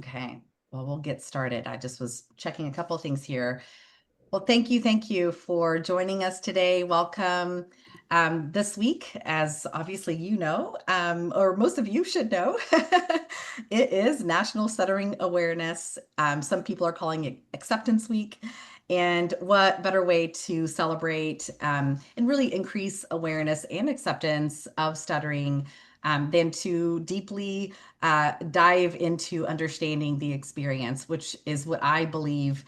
Okay, well, we'll get started. I just was checking a couple of things here. Well, thank you for joining us today. Welcome. This week, as obviously you know, or most of you should know, it is National Stuttering Awareness. Some people are calling it Acceptance Week. And what better way to celebrate and really increase awareness and acceptance of stuttering than to deeply dive into understanding the experience, which is what I believe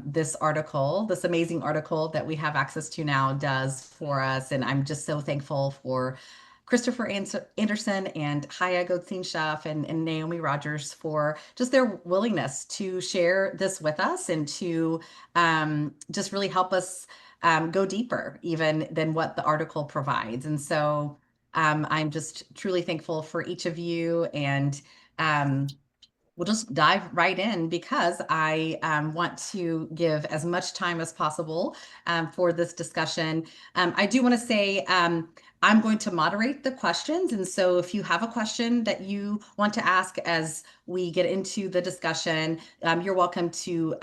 this article, this amazing article that we have access to now does for us. And I'm just so thankful for Christopher Anderson and Chaya Goldstein-Schuff and Naomi Rodgers for just their willingness to share this with us and to just really help us go deeper even than what the article provides. And so I'm just truly thankful for each of you. And we'll just dive right in because I want to give as much time as possible for this discussion. I do want to say I'm going to moderate the questions. And so if you have a question that you want to ask as we get into the discussion, you're welcome to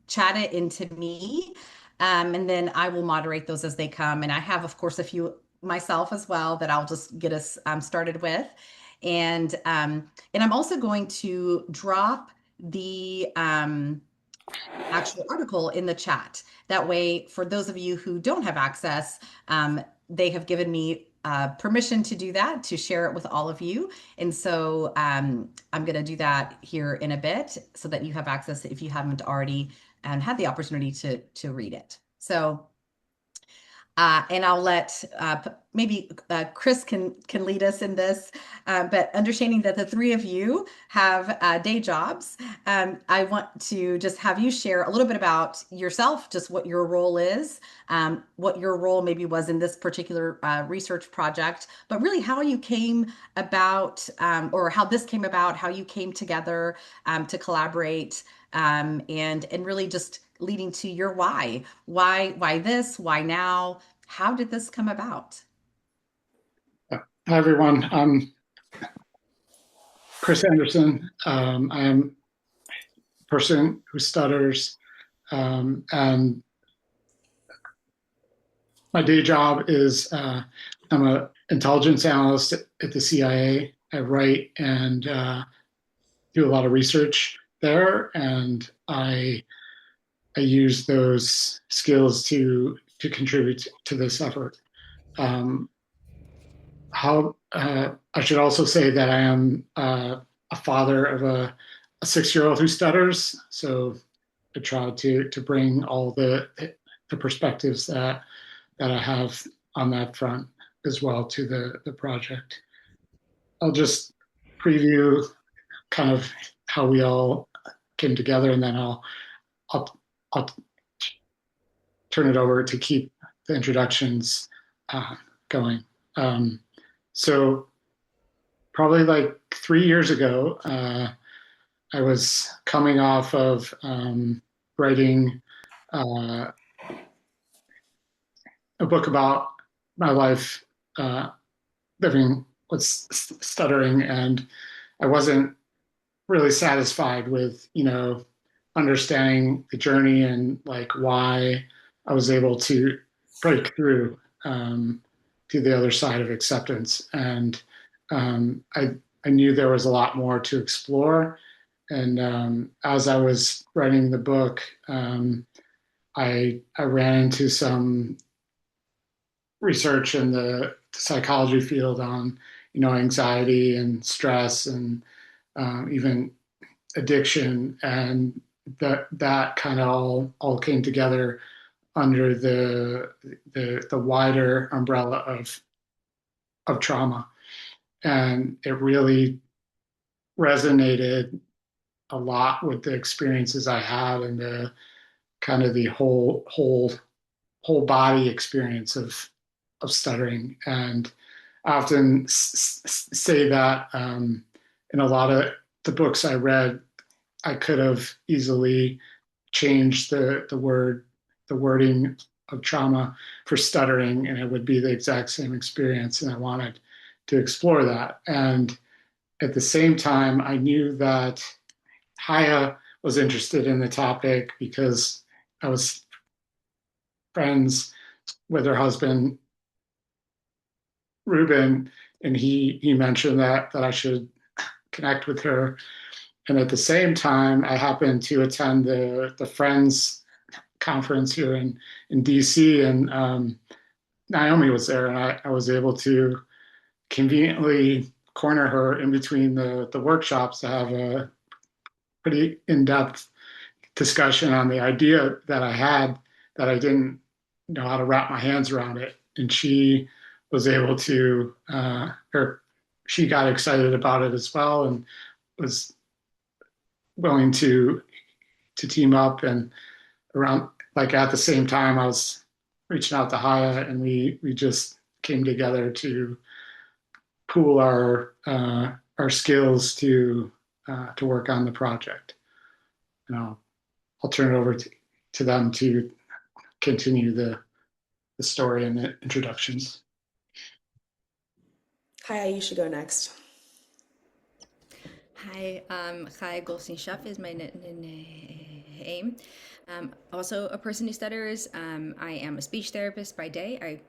chat it into me. And then I will moderate those as they come. And I have, of course, a few myself as well that I'll just get us started with. And I'm also going to drop the actual article in the chat. That way, for those of you who don't have access, they have given me permission to do that, to share it with all of you. And so I'm going to do that here in a bit so that you have access if you haven't already had the opportunity to read it. So and I'll let maybe Chris can lead us in this, but understanding that the three of you have day jobs, I want to just have you share a little bit about yourself, just what your role is, what your role maybe was in this particular research project, but really how you came about, or how this came about, how you came together to collaborate, and really just leading to your why this, why now, how did this come about? Hi, everyone. I'm Chris Anderson. I am a person who stutters, and my day job is I'm an intelligence analyst at the CIA. I write and do a lot of research there, and I use those skills to contribute to this effort. Um, how I should also say that I am a father of a 6-year-old who stutters. So I try to bring all the perspectives that I have on that front as well to the project. I'll just preview kind of how we all came together, and then I'll, I'll turn it over to keep the introductions going. So probably like 3 years ago, I was coming off of writing uh, a book about my life living with stuttering, and I wasn't really satisfied with, understanding the journey and like why I was able to break through to the other side of acceptance. And I knew there was a lot more to explore. And as I was writing the book, I ran into some research in the psychology field on, anxiety and stress and even addiction, and that kind of all came together under the wider umbrella of trauma, and it really resonated a lot with the experiences I had and the kind of the whole body experience of stuttering. And I often say that in a lot of the books I read, I could have easily changed the wording of trauma for stuttering, and it would be the exact same experience. And I wanted to explore that. And at the same time, I knew that Haya was interested in the topic because I was friends with her husband Ruben, and he mentioned that I should connect with her. And at the same time, I happened to attend the Friends conference here in DC, and Naomi was there, and I was able to conveniently corner her in between the workshops to have a pretty in-depth discussion on the idea that I had that I didn't know how to wrap my hands around it. And she was able to, or she got excited about it as well and was willing to team up. And around like at the same time, I was reaching out to Haya, and we just came together to pool our skills to work on the project. And I'll turn it over to them to continue the story and the introductions. Hi, you should go next. Hi, Chaya Goldstein-Schuff is my name. Also a person who stutters. I am a speech therapist by day. I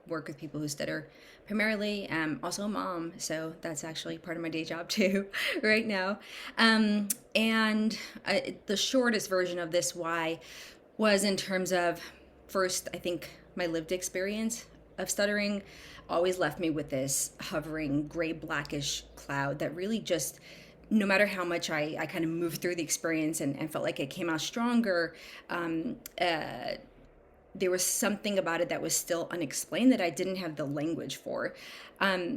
work with people who stutter primarily. Also a mom, so that's actually part of my day job too, right now. And the shortest version of this why was in terms of first, I think my lived experience of stuttering always left me with this hovering gray blackish cloud that really just no matter how much I kind of moved through the experience and felt like it came out stronger, there was something about it that was still unexplained that I didn't have the language for.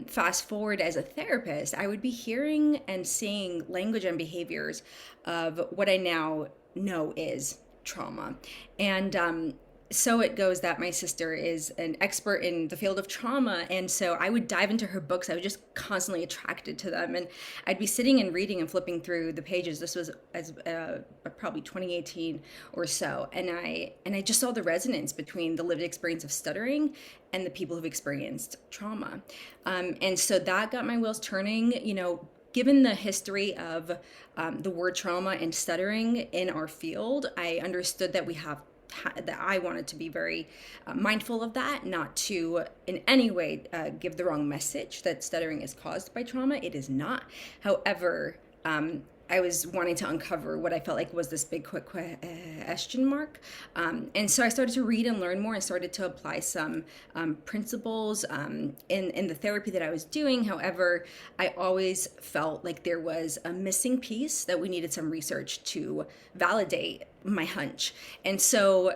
Fast forward as a therapist, I would be hearing and seeing language and behaviors of what I now know is trauma. And so it goes that my sister is an expert in the field of trauma. And so I would dive into her books. I was just constantly attracted to them. And I'd be sitting and reading and flipping through the pages. This was as probably 2018 or so. And I just saw the resonance between the lived experience of stuttering and the people who've experienced trauma. And so that got my wheels turning, given the history of the word trauma and stuttering in our field. I understood that that I wanted to be very mindful of that, not to in any way give the wrong message that stuttering is caused by trauma. It is not. However, I was wanting to uncover what I felt like was this big quick question mark. And so I started to read and learn more and started to apply some principles in the therapy that I was doing. However, I always felt like there was a missing piece that we needed some research to validate my hunch. And so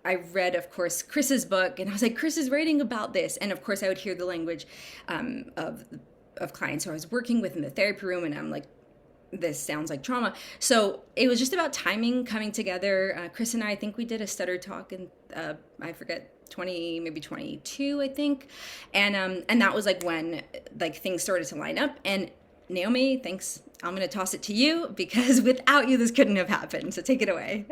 I read, of course, Chris's book, and I was like, Chris is writing about this. And of course, I would hear the language of clients who I was working with in the therapy room, and I'm like, this sounds like trauma. So it was just about timing coming together. Chris and I think we did a stutter talk in, I forget, maybe 22, I think. And that was like when like things started to line up. And Naomi, thanks. I'm going to toss it to you because without you, this couldn't have happened. So take it away.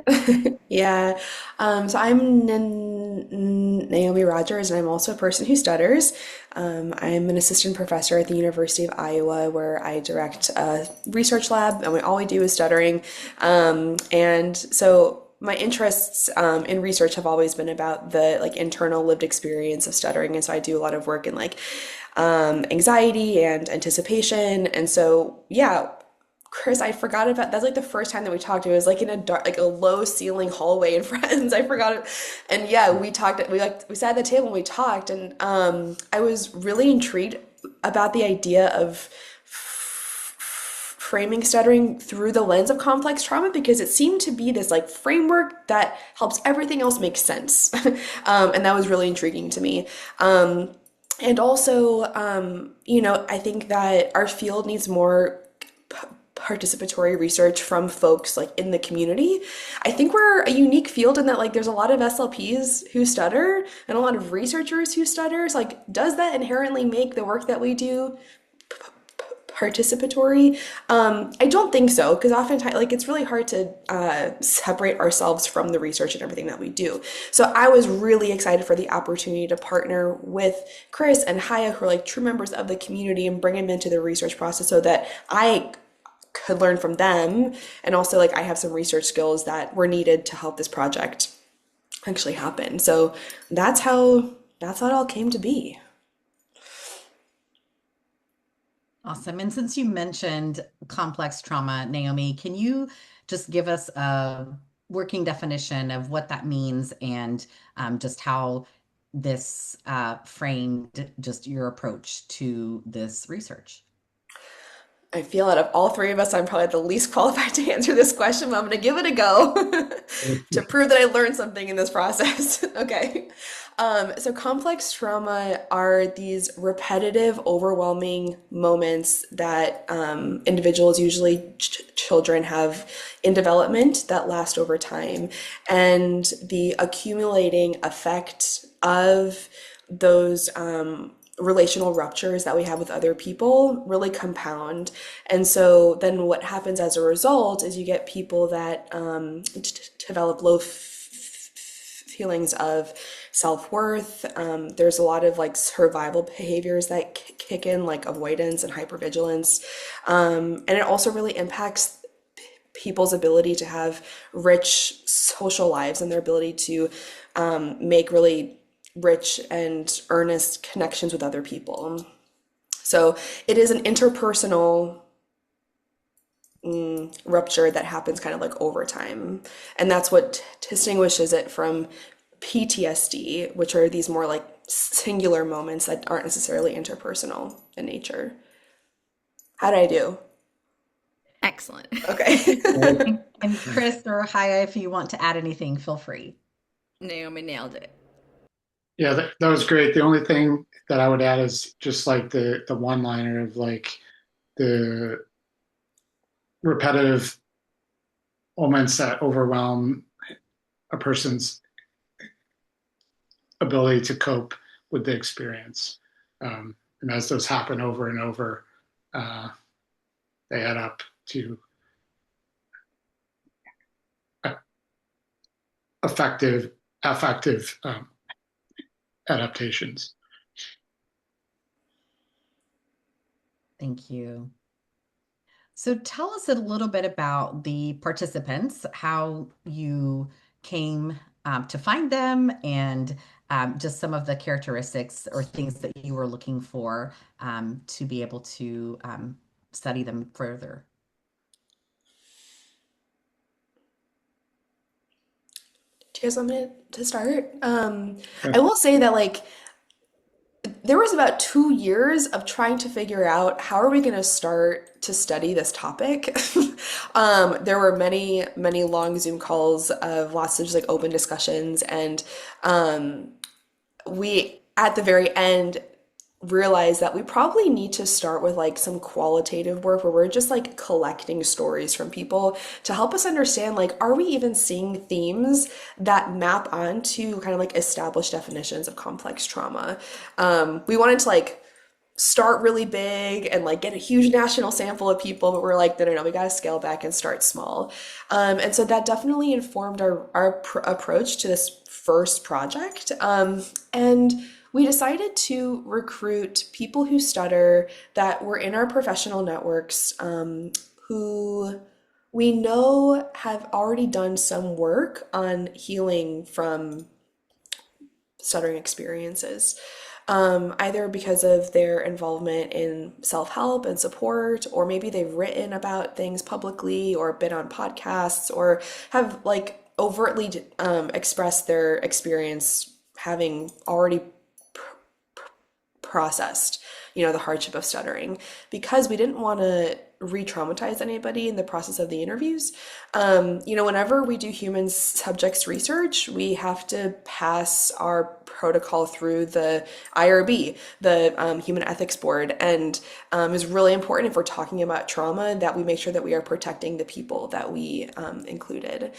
Yeah. So I'm Naomi Rodgers, and I'm also a person who stutters. I'm an assistant professor at the University of Iowa, where I direct a research lab, and all we do is stuttering. And so my interests in research have always been about the like internal lived experience of stuttering, and so I do a lot of work in like anxiety and anticipation. And so, yeah, Chris, I forgot about that's like the first time that we talked. It was like in a dark, like a low ceiling hallway in Friends. I forgot it. And yeah, we talked, we sat at the table and we talked. And I was really intrigued about the idea of framing stuttering through the lens of complex trauma because it seemed to be this like framework that helps everything else make sense. And that was really intriguing to me. And also, I think that our field needs more participatory research from folks like in the community. I think we're a unique field in that like there's a lot of SLPs who stutter and a lot of researchers who stutter. So like, does that inherently make the work that we do participatory? I don't think so, because oftentimes like it's really hard to separate ourselves from the research and everything that we do. So I was really excited for the opportunity to partner with Chris and Haya, who are like true members of the community, and bring them into the research process so that I could learn from them. And also like I have some research skills that were needed to help this project actually happen. So that's how it all came to be. Awesome. And since you mentioned complex trauma, Naomi, can you just give us a working definition of what that means and just how this framed just your approach to this research? I feel out of all three of us, I'm probably the least qualified to answer this question, but I'm going to give it a go to prove that I learned something in this process. Okay. So complex trauma are these repetitive, overwhelming moments that individuals, usually children, have in development that last over time. And the accumulating effect of those relational ruptures that we have with other people really compound. And so then what happens as a result is you get people that develop low feelings of self-worth. There's a lot of like survival behaviors that kick in, like avoidance and hypervigilance. And it also really impacts people's ability to have rich social lives and their ability to make really rich and earnest connections with other people. So it is an interpersonal rupture that happens kind of like over time. And that's what distinguishes it from PTSD, which are these more like singular moments that aren't necessarily interpersonal in nature. How did I do? Excellent. Okay. And Chris or Haya, if you want to add anything, feel free. Naomi nailed it. Yeah, that was great. The only thing that I would add is just like the one liner of like the repetitive moments that overwhelm a person's ability to cope with the experience. And as those happen over and over, they add up to effective affective adaptations. Thank you. So tell us a little bit about the participants, how you came to find them, and just some of the characteristics or things that you were looking for to be able to study them further. Do you guys want me to start? I Okay. will say that like there was about 2 years of trying to figure out how are we going to start to study this topic. There were many, many long Zoom calls of lots of just like open discussions, and we at the very end realize that we probably need to start with like some qualitative work where we're just like collecting stories from people to help us understand like are we even seeing themes that map onto kind of like established definitions of complex trauma. We wanted to like start really big and like get a huge national sample of people, but we're like, no, we got to scale back and start small. And so that definitely informed our approach to this first project. And we decided to recruit people who stutter that were in our professional networks, who we know have already done some work on healing from stuttering experiences, either because of their involvement in self-help and support, or maybe they've written about things publicly or been on podcasts or have like overtly expressed their experience having already processed, the hardship of stuttering, because we didn't want to re-traumatize anybody in the process of the interviews. Whenever we do human subjects research, we have to pass our protocol through the IRB, the Human Ethics Board, and is really important if we're talking about trauma that we make sure that we are protecting the people that we included.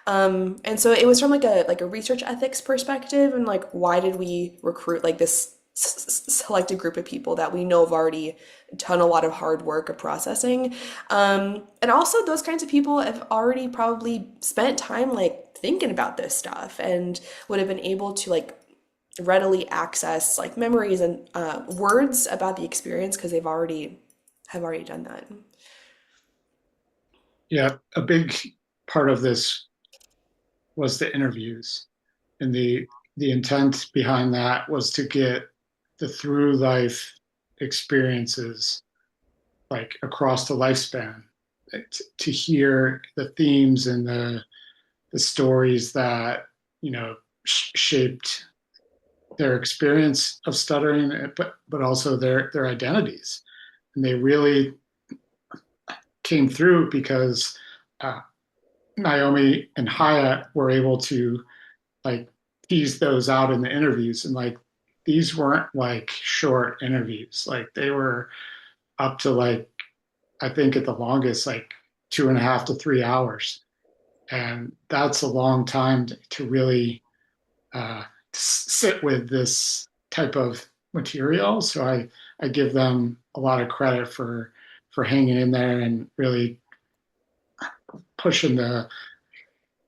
And so it was from like a research ethics perspective, and like why did we recruit like this selected group of people that we know have already done a lot of hard work of processing. And also those kinds of people have already probably spent time like thinking about this stuff and would have been able to like readily access like memories and words about the experience because have already done that. Yeah, a big part of this was the interviews, and the intent behind that was to get the through life experiences like across the lifespan, to hear the themes and the stories that shaped their experience of stuttering, but also their identities, and they really came through because uh, Naomi and Chaya were able to like tease those out in the interviews, and like these weren't like short interviews, like they were up to like I think at the longest like 2.5 to 3 hours, and that's a long time to really sit with this type of material. So I give them a lot of credit for hanging in there and really pushing the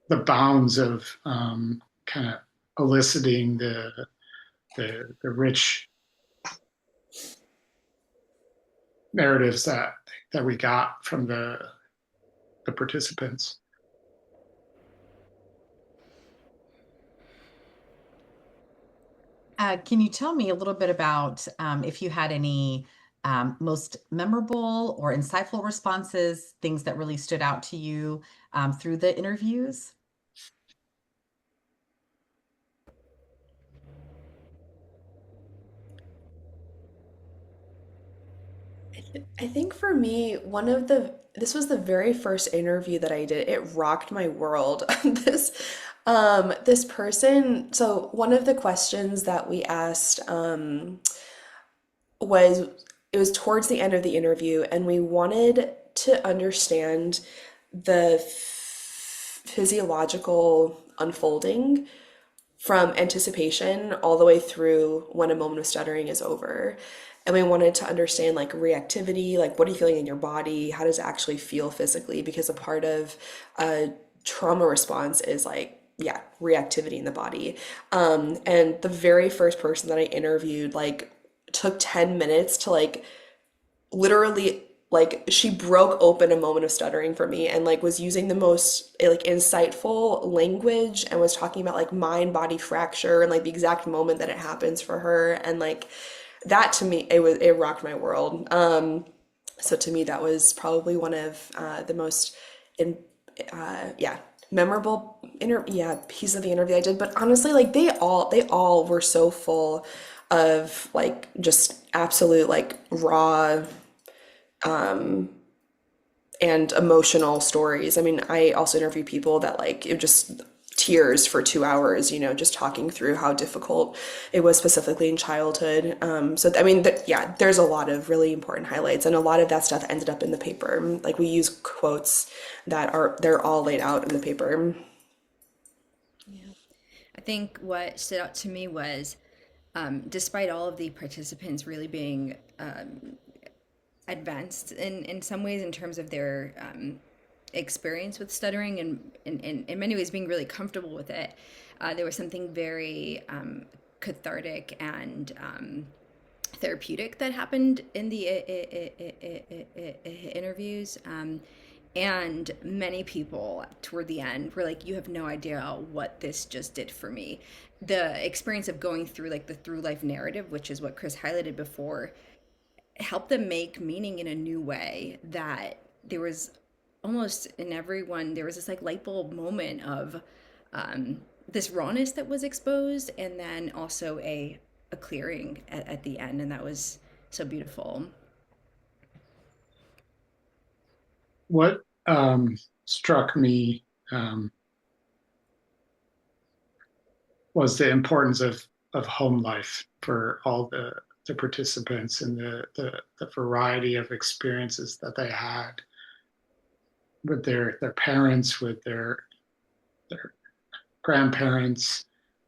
bounds of kind of eliciting the rich narratives that we got from the participants. Can you tell me a little bit about if you had any most memorable or insightful responses, things that really stood out to you through the interviews? I think for me, this was the very first interview that I did. It rocked my world. This person, so one of the questions that we asked, was it was towards the end of the interview, and we wanted to understand the physiological unfolding from anticipation all the way through when a moment of stuttering is over. And we wanted to understand like reactivity, like what are you feeling in your body? How does it actually feel physically? Because a part of a trauma response is like, yeah, reactivity in the body. And the very first person that I interviewed, like, took 10 minutes to like literally, like, she broke open a moment of stuttering for me and like was using the most like insightful language and was talking about like mind body fracture and like the exact moment that it happens for her, and like that to me, it rocked my world. So to me that was probably one of the most in yeah, memorable piece of the interview I did. But honestly, like they all were so full of like just absolute like raw and emotional stories. I mean, I also interview people that like it just tears for 2 hours, just talking through how difficult it was specifically in childhood. So I mean, yeah, there's a lot of really important highlights, and a lot of that stuff ended up in the paper. Like we use quotes they're all laid out in the paper. Yeah. I think what stood out to me was, despite all of the participants really being advanced in some ways in terms of their experience with stuttering, and in many ways being really comfortable with it, there was something very cathartic and therapeutic that happened in the interviews. And many people toward the end were like, you have no idea what this just did for me. The experience of going through like the through life narrative, which is what Chris highlighted before, helped them make meaning in a new way. That there was almost in everyone, there was this like light bulb moment of this rawness that was exposed, and then also a clearing at the end, and that was so beautiful. What struck me was the importance of home life for all the participants, and the variety of experiences that they had with their parents, with their grandparents,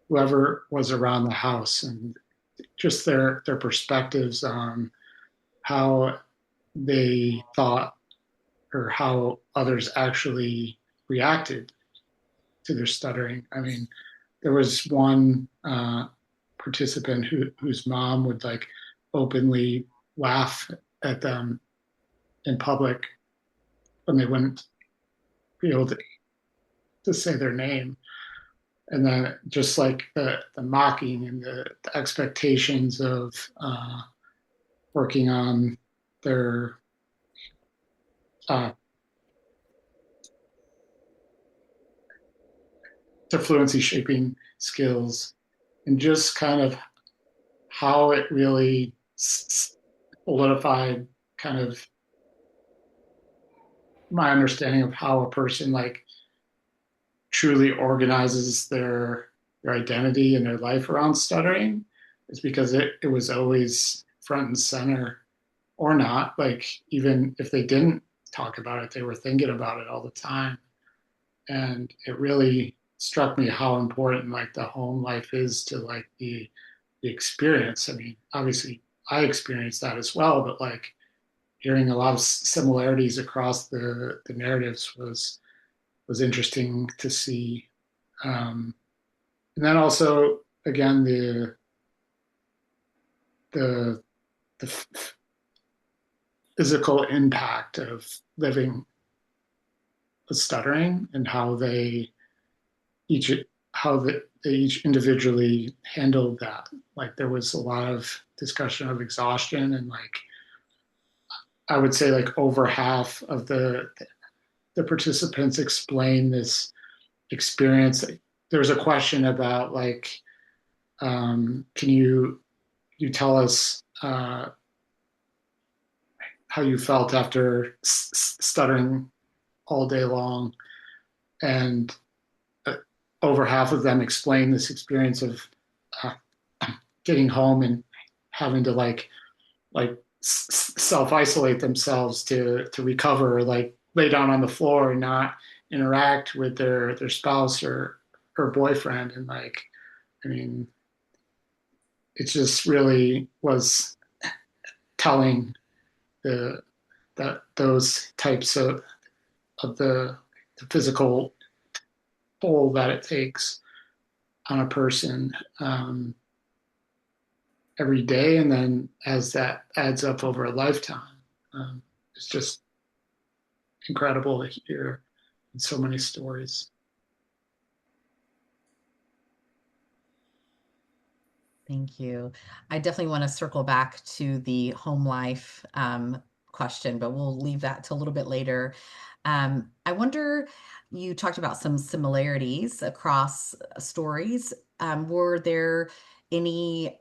whoever was around the house, and just their perspectives on how they thought or how others actually reacted to their stuttering. I mean, there was one participant whose mom would like openly laugh at them in public when they wouldn't be able to say their name. And then just like the mocking and the expectations of working on their uh, their fluency shaping skills, and just kind of how it really solidified kind of my understanding of how a person like truly organizes their identity and their life around stuttering is because it was always front and center, or not. Like even if they didn't talk about it, they were thinking about it all the time. And it really struck me how important like the home life is to like the experience. I mean, obviously I experienced that as well, but like hearing a lot of similarities across the narratives was interesting to see. And then also again the the physical impact of living with stuttering and each they each individually handled that. Like there was a lot of discussion of exhaustion, and like I would say like over half of the participants explain this experience. There was a question about like, can you tell us how you felt after stuttering all day long? And over half of them explain this experience of uh, getting home and having to like self isolate themselves to recover, like lay down on the floor and not interact with their spouse or boyfriend. And like, I mean, it just really was telling the that those types of the physical toll that it takes on a person, every day, and then as that adds up over a lifetime. It's just incredible to hear so many stories. Thank you. I definitely want to circle back to the home life question, but we'll leave that to a little bit later. I wonder, you talked about some similarities across stories. Were there any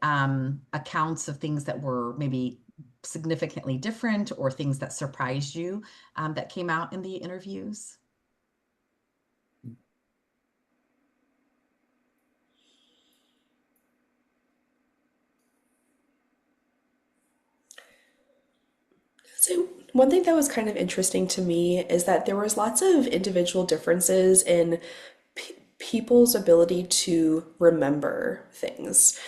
accounts of things that were maybe significantly different or things that surprised you that came out in the interviews? So one thing that was kind of interesting to me is that there was lots of individual differences in people's ability to remember things.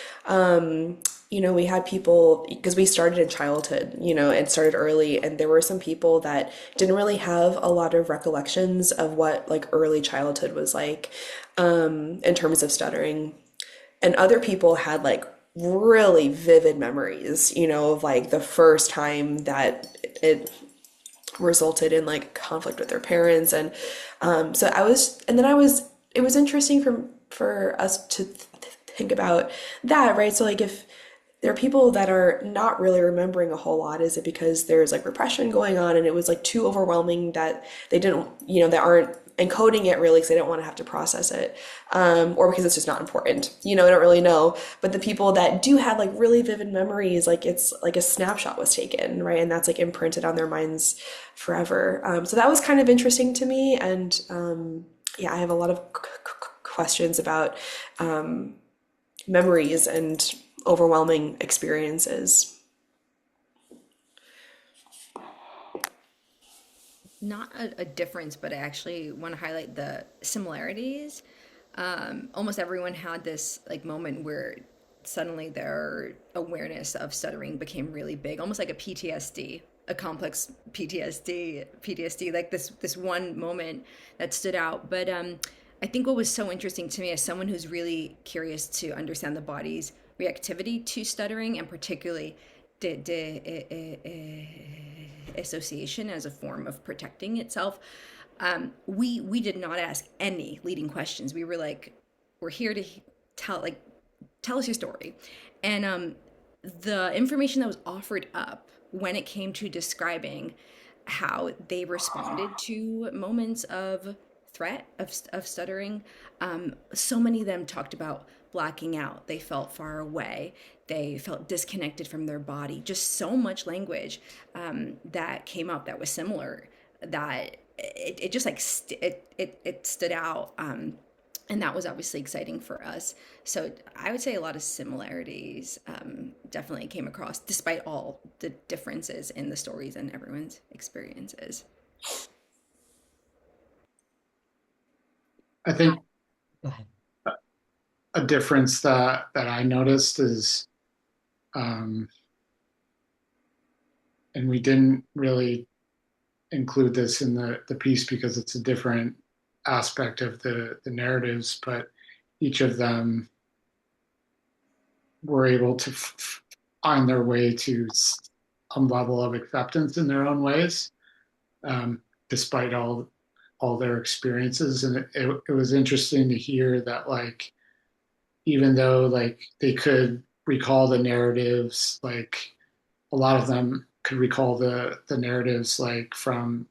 We had people, because we started in childhood, and started early, and there were some people that didn't really have a lot of recollections of what like early childhood was like, in terms of stuttering. And other people had like really vivid memories, of like the first time that it resulted in like conflict with their parents. And so it was interesting for us to think about that, right? So like if there are people that are not really remembering a whole lot, is it because there's like repression going on and it was like too overwhelming that they didn't, they aren't encoding it really because they don't want to have to process it, or because it's just not important, I don't really know. But the people that do have like really vivid memories, like it's like a snapshot was taken, right, and that's like imprinted on their minds forever. So that was kind of interesting to me. And yeah, I have a lot of questions about memories and overwhelming experiences. Not a difference, but I actually want to highlight the similarities. Almost everyone had this like moment where suddenly their awareness of stuttering became really big, almost like a PTSD, a complex PTSD, like this one moment that stood out. But I think what was so interesting to me as someone who's really curious to understand the body's reactivity to stuttering, and particularly association as a form of protecting itself, We did not ask any leading questions. We were like, we're here to tell us your story, and the information that was offered up when it came to describing how they responded to moments of threat of stuttering, so many of them talked about blacking out. They felt far away. They felt disconnected from their body. Just so much language that came up that was similar, that it just like it stood out. And that was obviously exciting for us. So I would say a lot of similarities definitely came across, despite all the differences in the stories and everyone's experiences. I think Go ahead. a difference that I noticed is, um, and we didn't really include this in the piece because it's a different aspect of the narratives, but each of them were able to find their way to some level of acceptance in their own ways, despite all their experiences. And it was interesting to hear that, like, even though like they could recall the narratives, like a lot of them could recall the narratives like from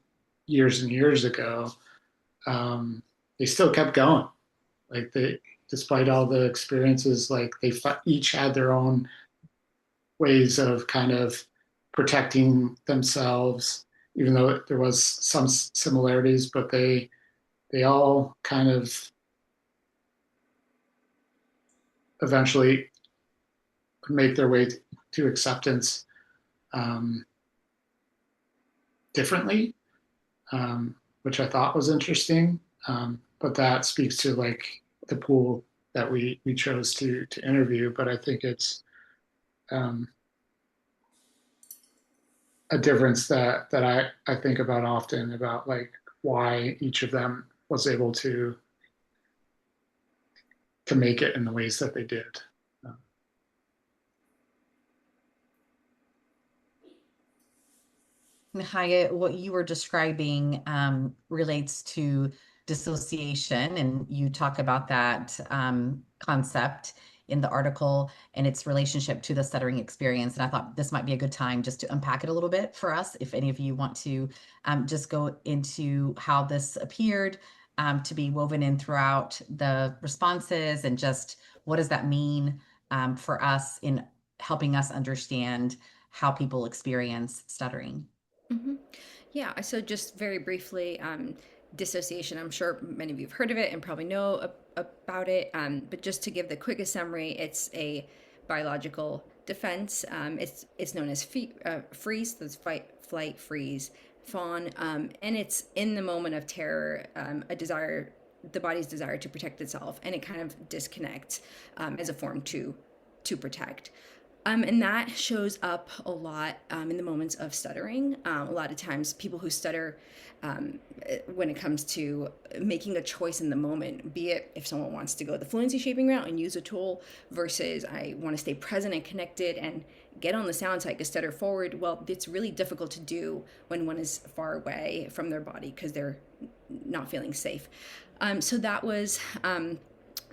years and years ago, they still kept going. Like they, despite all the experiences, like they each had their own ways of kind of protecting themselves, even though there was some similarities, but they all kind of eventually make their way to acceptance um, differently, which I thought was interesting. But that speaks to like the pool that we chose to interview. But I think it's um, a difference that I think about often, about like why each of them was able to make it in the ways that they did. Chaya, what you were describing relates to dissociation, and you talk about that concept in the article and its relationship to the stuttering experience. And I thought this might be a good time just to unpack it a little bit for us, if any of you want to just go into how this appeared to be woven in throughout the responses, and just what does that mean for us in helping us understand how people experience stuttering. Hmm. Yeah, so just very briefly, dissociation, I'm sure many of you have heard of it and probably know about it, but just to give the quickest summary, it's a biological defense. It's known as freeze, that's fight, flight, freeze, fawn, and it's in the moment of terror, a desire, the body's desire to protect itself, and it kind of disconnects as a form to protect. And that shows up a lot in the moments of stuttering. A lot of times, people who stutter, when it comes to making a choice in the moment, be it if someone wants to go the fluency shaping route and use a tool versus I want to stay present and connected and get on the sound so I can stutter forward. Well, it's really difficult to do when one is far away from their body because they're not feeling safe. So that was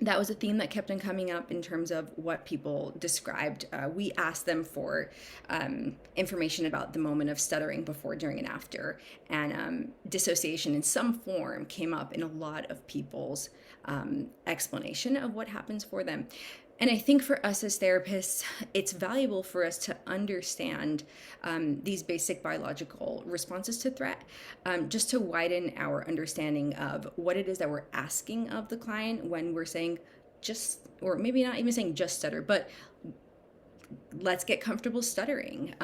a theme that kept on coming up in terms of what people described. We asked them for information about the moment of stuttering before, during, and after. And dissociation in some form came up in a lot of people's explanation of what happens for them. And I think for us as therapists, it's valuable for us to understand these basic biological responses to threat, just to widen our understanding of what it is that we're asking of the client when we're saying just, or maybe not even saying just stutter, but let's get comfortable stuttering.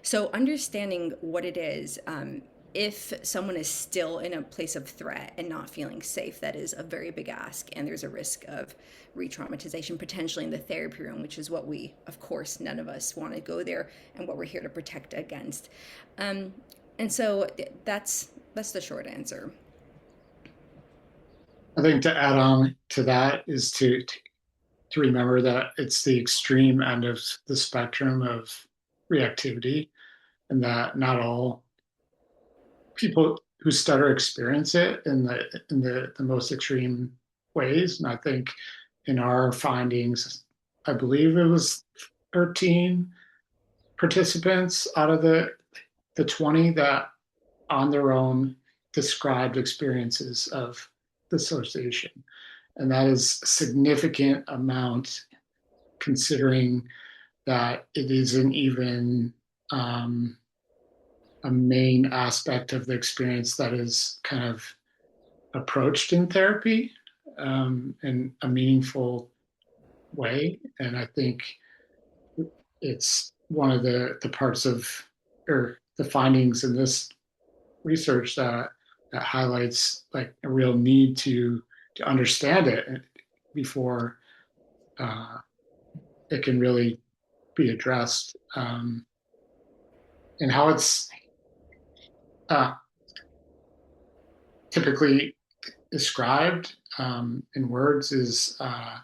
So understanding what it is, if someone is still in a place of threat and not feeling safe, that is a very big ask, and there's a risk of re-traumatization potentially in the therapy room, which is what we, of course, none of us want to go there, and what we're here to protect against. And so that's the short answer. I think to add on to that is to remember that it's the extreme end of the spectrum of reactivity, and that not all people who stutter experience it in the most extreme ways. And I think in our findings, I believe it was 13 participants out of the 20 that on their own described experiences of dissociation. And that is a significant amount considering that it isn't even a main aspect of the experience that is kind of approached in therapy in a meaningful way. And I think it's one of the parts of, or the findings in this research that highlights like a real need to understand it before it can really be addressed. And how it's uh, typically described in words is a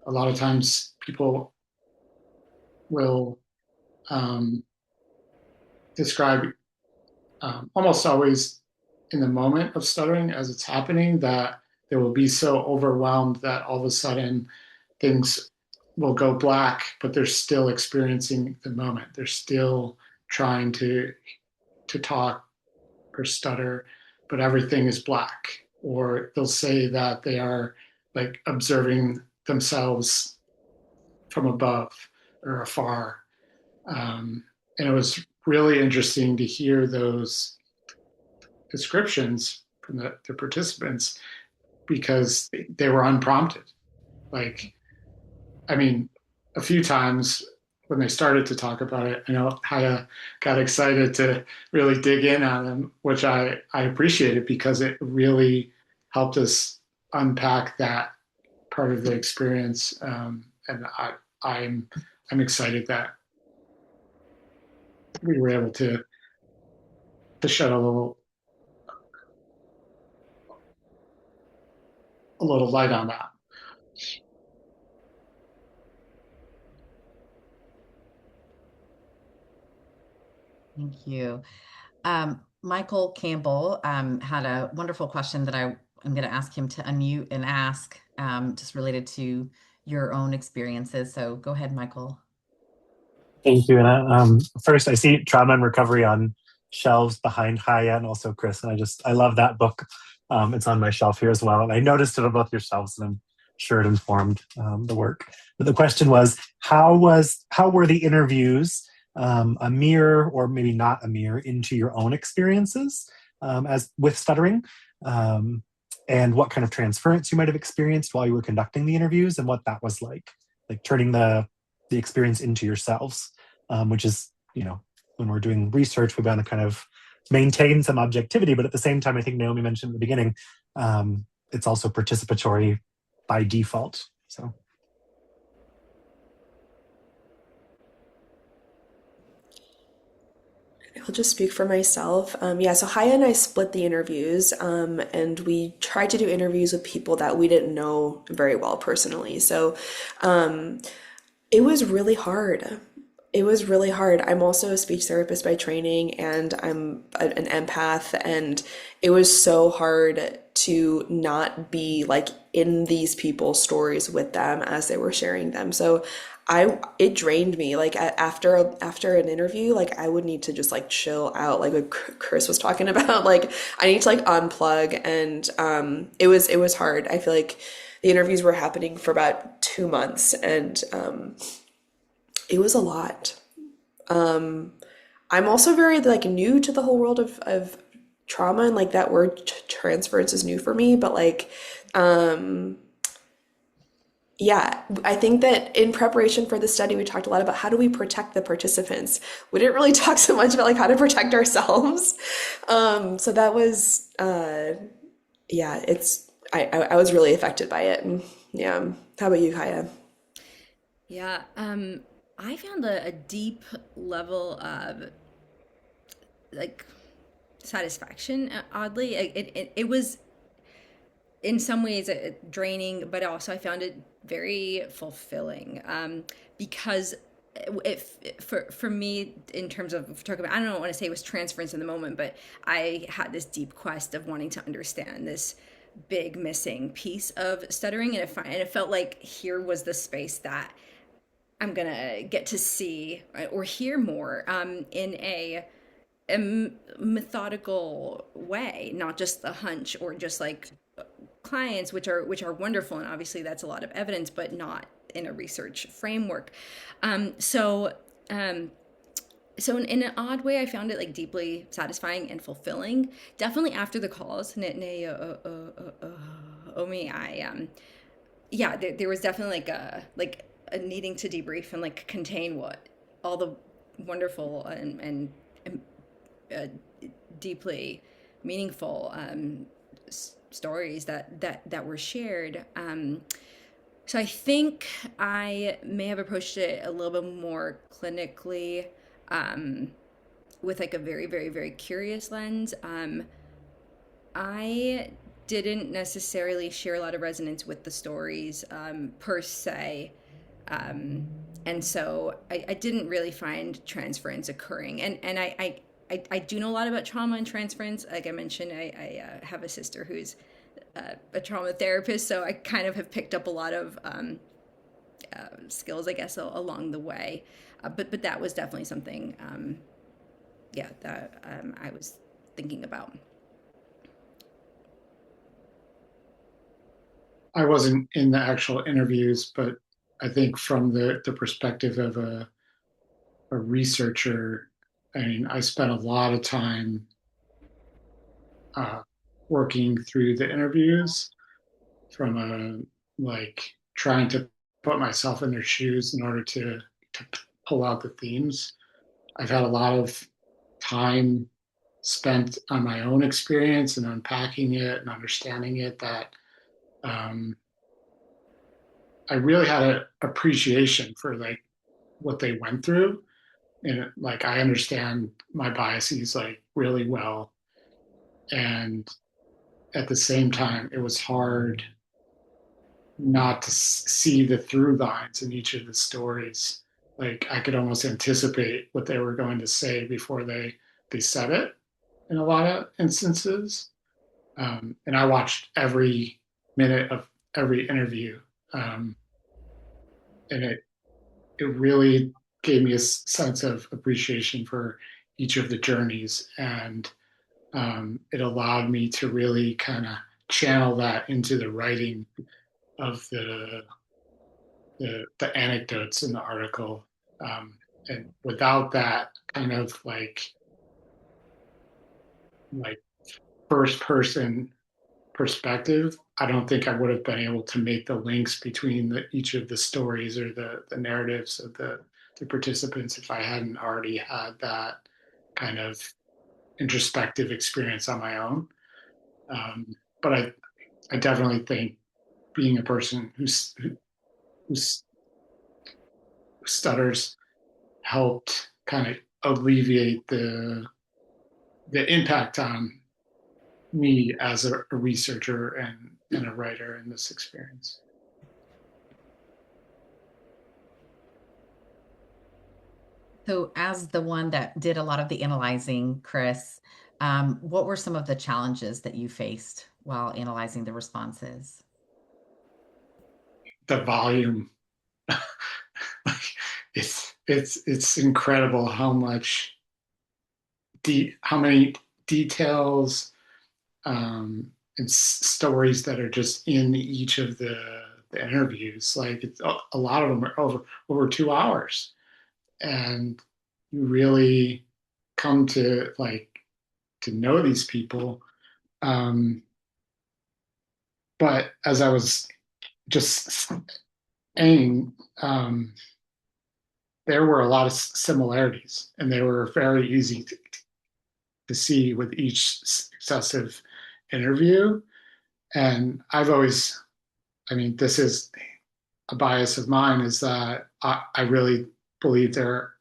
lot of times people will describe almost always in the moment of stuttering as it's happening that they will be so overwhelmed that all of a sudden things will go black, but they're still experiencing the moment. They're still trying to talk or stutter, but everything is black. Or they'll say that they are like observing themselves from above or afar. And it was really interesting to hear those descriptions from the participants because they were unprompted. Like, I mean, a few times when they started to talk about it, I know Haya got excited to really dig in on them, which I appreciated because it really helped us unpack that part of the experience. And I'm excited that we were able to shed a little light on that. Thank you. Michael Campbell had a wonderful question that I'm going to ask him to unmute and ask, just related to your own experiences. So go ahead, Michael. Thank you. And first, I see Trauma and Recovery on shelves behind Haya and also Chris. And I love that book. It's on my shelf here as well. And I noticed it on both your shelves, and I'm sure it informed the work. But the question was, how were the interviews a mirror, or maybe not a mirror, into your own experiences as with stuttering? And what kind of transference you might have experienced while you were conducting the interviews, and what that was like turning the experience into yourselves, which is, when we're doing research, we want to kind of maintain some objectivity, but at the same time, I think Naomi mentioned at the beginning, it's also participatory by default. So. I'll just speak for myself. So Haya and I split the interviews, and we tried to do interviews with people that we didn't know very well personally. So it was really hard. It was really hard. I'm also a speech therapist by training, and I'm an empath, and it was so hard to not be like in these people's stories with them as they were sharing them. So it drained me. Like after an interview, like I would need to just like chill out, like what Chris was talking about. Like I need to like unplug, and it was hard. I feel like the interviews were happening for about 2 months, and it was a lot. I'm also very like new to the whole world of trauma, and like that word transference is new for me, but like yeah, I think that in preparation for the study, we talked a lot about how do we protect the participants. We didn't really talk so much about like how to protect ourselves. So that was, I was really affected by it. And yeah. How about you, Kaya? Yeah, I found a deep level of like satisfaction. Oddly, it was in some ways draining, but also I found it very fulfilling, because if for me, in terms of talking about, I don't want to say it was transference in the moment, but I had this deep quest of wanting to understand this big missing piece of stuttering, and it felt like here was the space that I'm gonna get to see or hear more in a methodical way, not just a hunch or just like clients, which are wonderful, and obviously that's a lot of evidence, but not in a research framework. Um, so um, so in an odd way, I found it like deeply satisfying and fulfilling. Definitely after the calls, Naomi, yeah, there was definitely like a needing to debrief and like contain what all the wonderful and uh, deeply meaningful stories that were shared. So I think I may have approached it a little bit more clinically, um, with like a very, very, very curious lens. I didn't necessarily share a lot of resonance with the stories per se. Um, and so I didn't really find transference occurring. And I do know a lot about trauma and transference. Like I mentioned, I have a sister who's a trauma therapist, so I kind of have picked up a lot of skills, I guess, along the way. But that was definitely something, yeah, that I was thinking about. I wasn't in the actual interviews, but I think from the perspective of a researcher, I mean, I spent a lot of time uh, working through the interviews from a like trying to put myself in their shoes in order to pull out the themes. I've had a lot of time spent on my own experience and unpacking it and understanding it that um, I really had an appreciation for like what they went through. And like I understand my biases like really well. And at the same time, it was hard not to see the through lines in each of the stories. Like I could almost anticipate what they were going to say before they said it in a lot of instances. And I watched every minute of every interview, um, and it really gave me a sense of appreciation for each of the journeys, and it allowed me to really kind of channel that into the writing of the anecdotes in the article. And without that kind of like first person perspective, I don't think I would have been able to make the links between each of the stories or the narratives of the participants if I hadn't already had that kind of introspective experience on my own. But I definitely think being a person who stutters helped kind of alleviate the impact on me as a researcher and a writer in this experience. So, as the one that did a lot of the analyzing, Chris, what were some of the challenges that you faced while analyzing the responses? The volume, like, it's incredible how much how many details and stories that are just in each of the interviews. Like it's a lot of them are over 2 hours, and you really come to like to know these people. Um, but as I was just saying, there were a lot of similarities, and they were very easy to see with each successive interview. And I've always, I mean, this is a bias of mine, is that I really believe there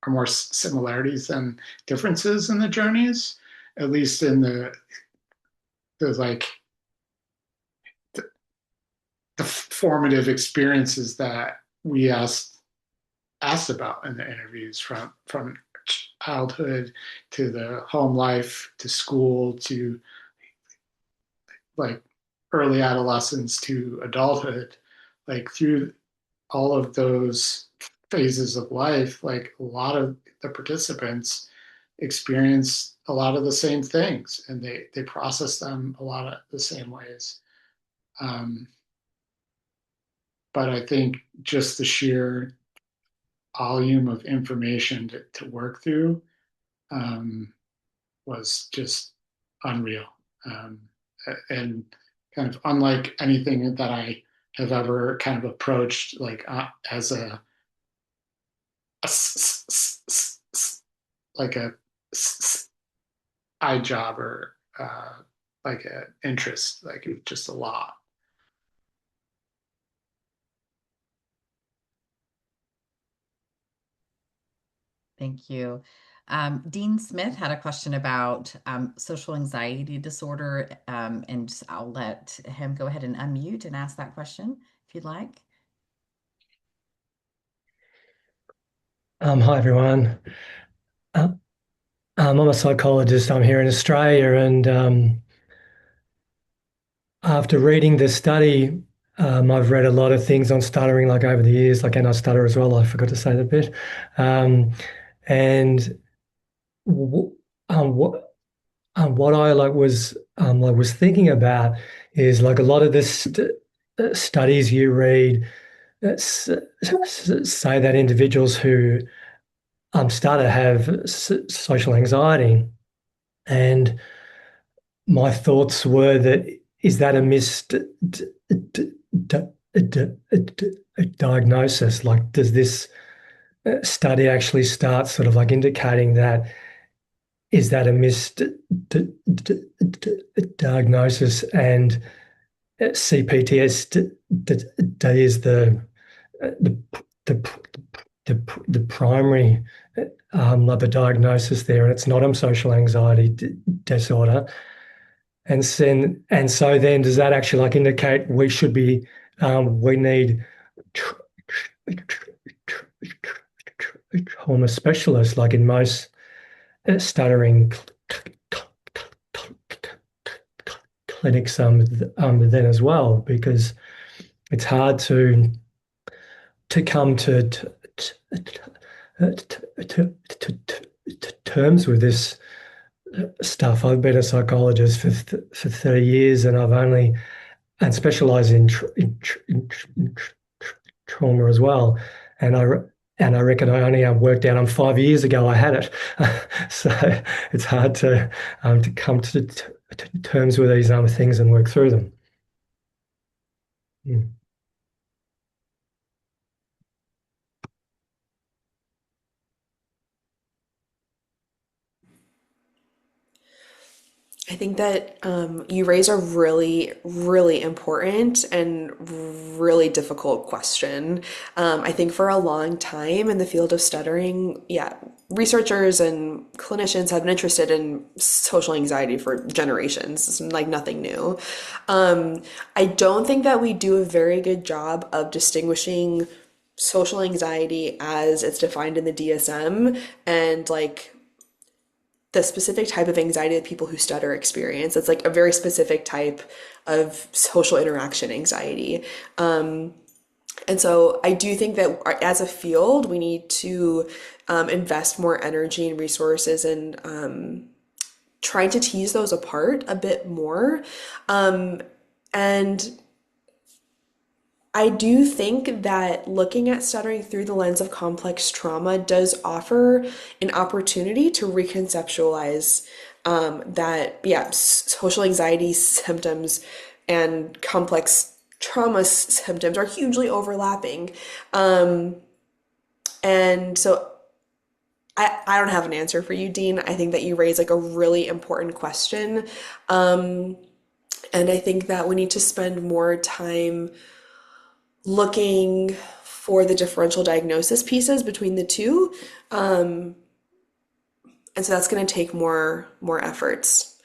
are more similarities than differences in the journeys, at least in the like the formative experiences that we asked asked about in the interviews, from childhood to the home life to school to like early adolescence to adulthood, like through all of those phases of life, like a lot of the participants experience a lot of the same things, and they process them a lot of the same ways. Um, but I think just the sheer volume of information to work through um, was just unreal, um, and kind of unlike anything that I have ever kind of approached, like as a like a eye job or like an interest, like just a lot. Thank you. Dean Smith had a question about social anxiety disorder, and I'll let him go ahead and unmute and ask that question if you'd like. Hi, everyone. Uh, I'm a psychologist. I'm here in Australia, and after reading this study, I've read a lot of things on stuttering, like over the years, like, and I stutter as well. I forgot to say that bit. Um, and w- what what I was thinking about is like a lot of this studies you read say that individuals who stutter have social anxiety. And my thoughts were that is that a misdiagnosis? Like, does this study actually start sort of like indicating that is that a misdiagnosis and CPTSD is the the the primary like the diagnosis there, and it's not a social anxiety disorder. And so then does that actually like indicate we should be we need trauma specialists like in most stuttering clinics then as well, because it's hard to come to terms with this stuff. I've been a psychologist for 30 years, and I've only and specialize in trauma as well. And I reckon I only worked out 5 years ago I had it. So it's hard to come to terms with these things and work through them. Mm. I think that you raise a really, really important and really difficult question. I think for a long time in the field of stuttering, yeah, researchers and clinicians have been interested in social anxiety for generations. It's like nothing new. I don't think that we do a very good job of distinguishing social anxiety as it's defined in the DSM and like the specific type of anxiety that people who stutter experience. It's like a very specific type of social interaction anxiety. And so I do think that as a field, we need to invest more energy and resources in trying to tease those apart a bit more. And I do think that looking at stuttering through the lens of complex trauma does offer an opportunity to reconceptualize that, yeah, social anxiety symptoms and complex trauma symptoms are hugely overlapping. And so I don't have an answer for you, Dean. I think that you raise like a really important question. And I think that we need to spend more time looking for the differential diagnosis pieces between the two. And so that's going to take more efforts.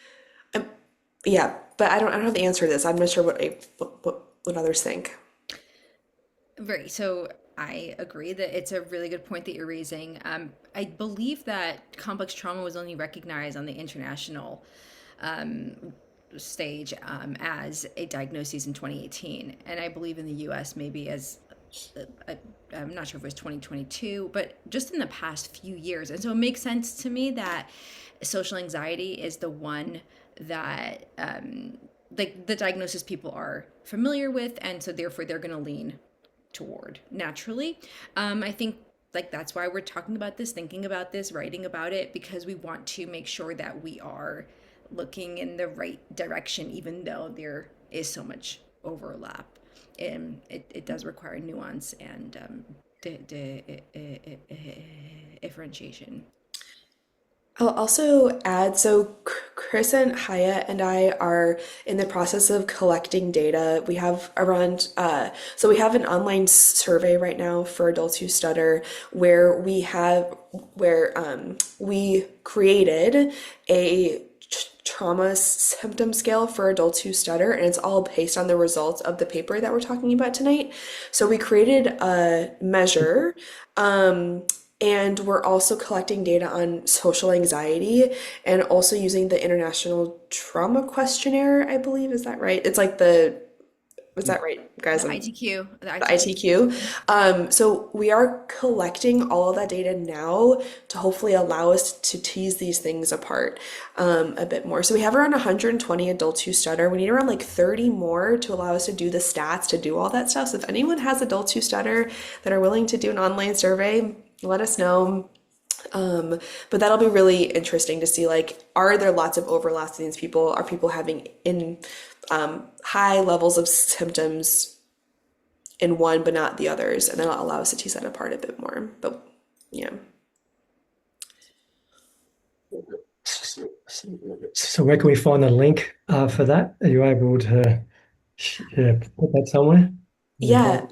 Yeah, but I don't have the answer to this. I'm not sure what others think. Right. So I agree that it's a really good point that you're raising. I believe that complex trauma was only recognized on the international um, stage as a diagnosis in 2018, and I believe in the U.S. maybe as I, I'm not sure if it was 2022, but just in the past few years. And so it makes sense to me that social anxiety is the one that like the diagnosis people are familiar with, and so therefore they're going to lean toward naturally. I think like that's why we're talking about this, thinking about this, writing about it, because we want to make sure that we are looking in the right direction, even though there is so much overlap. And it does require nuance and differentiation. I'll also add, so Chris and Haya and I are in the process of collecting data. We have so we have an online survey right now for adults who stutter, where we created a trauma symptom scale for adults who stutter, and it's all based on the results of the paper that we're talking about tonight. So we created a measure, and we're also collecting data on social anxiety and also using the International Trauma Questionnaire, I believe. Is that right? It's like is that right, guys? The ITQ, the The ITQ. ITQ. So we are collecting all of that data now to hopefully allow us to tease these things apart a bit more. So we have around 120 adults who stutter. We need around like 30 more to allow us to do the stats, to do all that stuff. So if anyone has adults who stutter that are willing to do an online survey, let us know. But that'll be really interesting to see, like, are there lots of overlaps in these people? Are people having in high levels of symptoms in one but not the others? And that'll allow us to tease that apart a bit more. But yeah. So where can we find the link for that? Are you able to put that somewhere? Yeah.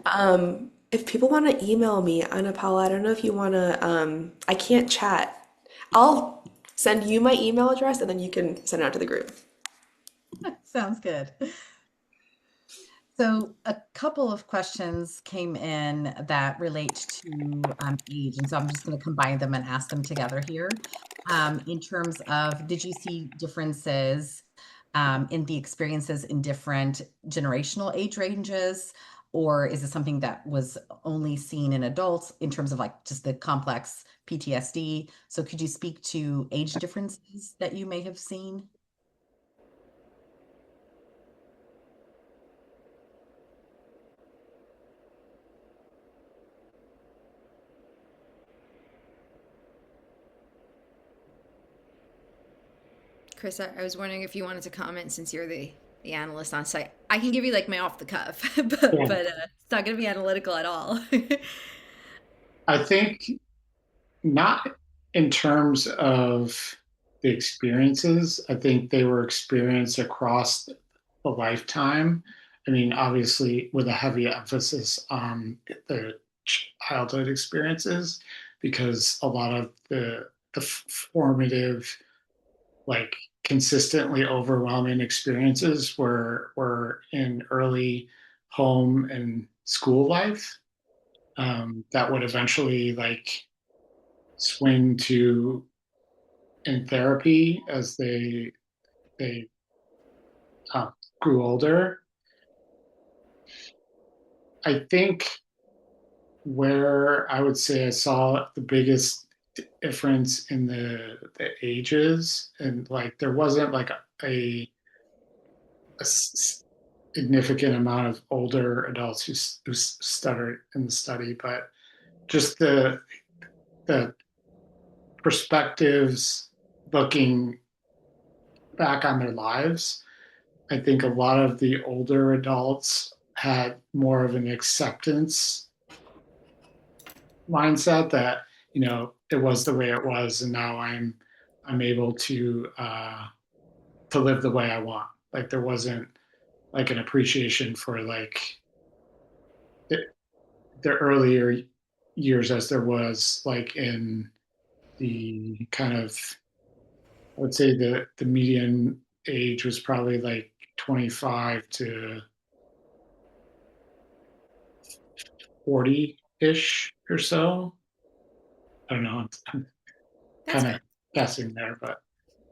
If people want to email me, Anna Paula, I don't know if you want to, I can't chat. I'll send you my email address and then you can send it out to the group. Sounds good. So a couple of questions came in that relate to age, and so I'm just going to combine them and ask them together here. In terms of, did you see differences in the experiences in different generational age ranges, or is it something that was only seen in adults in terms of like just the complex PTSD? So could you speak to age differences that you may have seen? Chris, I was wondering if you wanted to comment since you're the analyst on site. I can give you like my off the cuff, but Yeah. it's not going to be analytical at all. I think not in terms of the experiences. I think they were experienced across the lifetime. I mean, obviously, with a heavy emphasis on the childhood experiences, because a lot of the formative, like consistently overwhelming experiences were in early home and school life, that would eventually like swing to in therapy as they uh, grew older. I think where I would say I saw the biggest difference in the ages, and like there wasn't like a significant amount of older adults who stuttered in the study, but just the perspectives looking back on their lives. I think a lot of the older adults had more of an acceptance mindset that, it was the way it was, and now I'm able to live the way I want. Like there wasn't like an appreciation for like the, the earlier years as there was like in the kind of, I would say the median age was probably like 25 to 40 ish or so. I don't know. I'm That's kind of fair. guessing there, but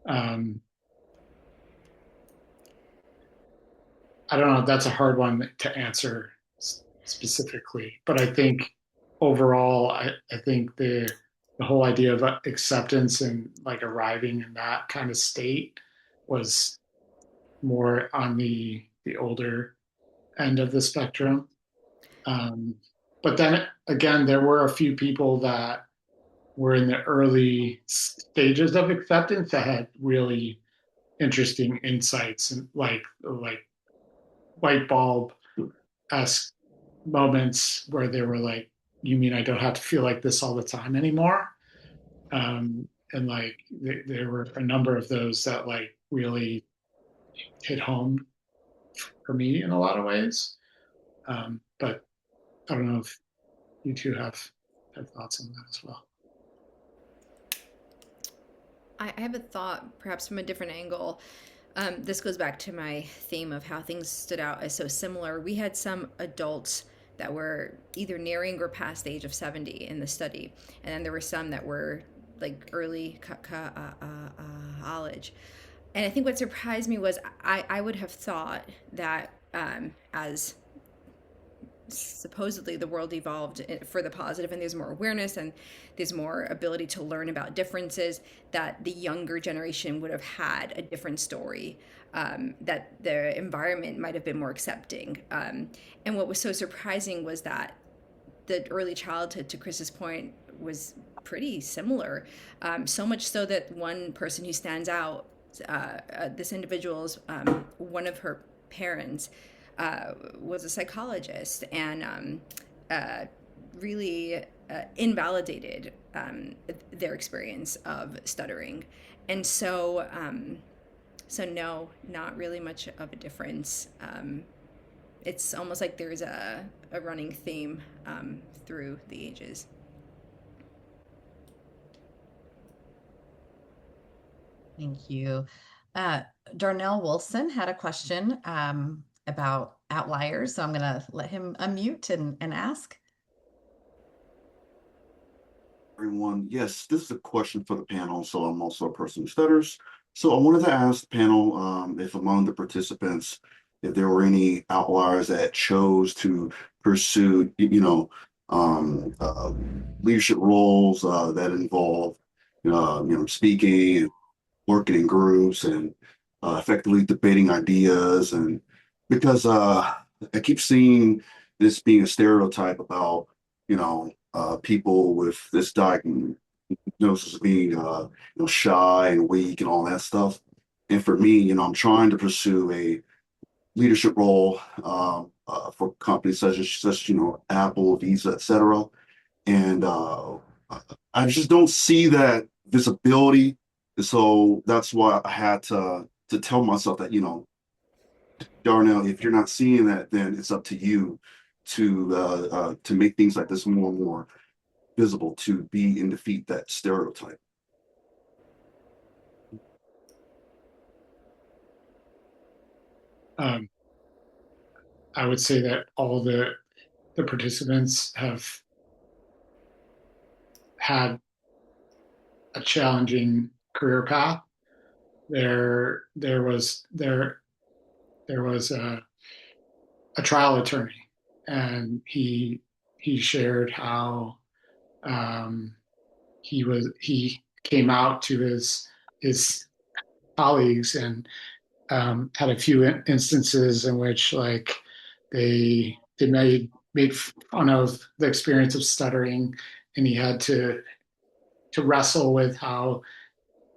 um, I don't know. That's a hard one to answer specifically. But I think overall, I think the whole idea of acceptance and like arriving in that kind of state was more on the older end of the spectrum. Um, but then again, there were a few people that were in the early stages of acceptance that had really interesting insights and like light bulb esque moments where they were like, "You mean I don't have to feel like this all the time anymore?" And like there were a number of those that like really hit home for me in a lot of ways. But I don't know if you two have thoughts on that as well. I have a thought, perhaps from a different angle. This goes back to my theme of how things stood out as so similar. We had some adults that were either nearing or past the age of 70 in the study, and then there were some that were like early college. And I think what surprised me was I would have thought that as supposedly the world evolved for the positive and there's more awareness and there's more ability to learn about differences, that the younger generation would have had a different story, that the environment might have been more accepting. And what was so surprising was that the early childhood, to Chris's point, was pretty similar. So much so that one person who stands out, this individual's, one of her parents was a psychologist and really invalidated their experience of stuttering. And so no, not really much of a difference. It's almost like there's a running theme through the ages. Thank you. Uh, Darnell Wilson had a question about outliers, so I'm going to let him unmute and ask. Everyone, yes, this is a question for the panel. So I'm also a person who stutters. So I wanted to ask the panel if among the participants, if there were any outliers that chose to pursue, leadership roles that involve, speaking, working in groups, and effectively debating ideas. And because I keep seeing this being a stereotype about, people with this diagnosis being, shy and weak and all that stuff. And for me, I'm trying to pursue a leadership role for companies such as Apple, Visa, etc. And I just don't see that visibility. And so that's why I had to tell myself that, Darnell, if you're not seeing that, then it's up to you to make things like this more and more visible, to be and defeat that stereotype. I would say that all the participants have had a challenging career path. There was a trial attorney, and he shared how he came out to his colleagues and had a few instances in which like they made fun of the experience of stuttering, and he had to wrestle with how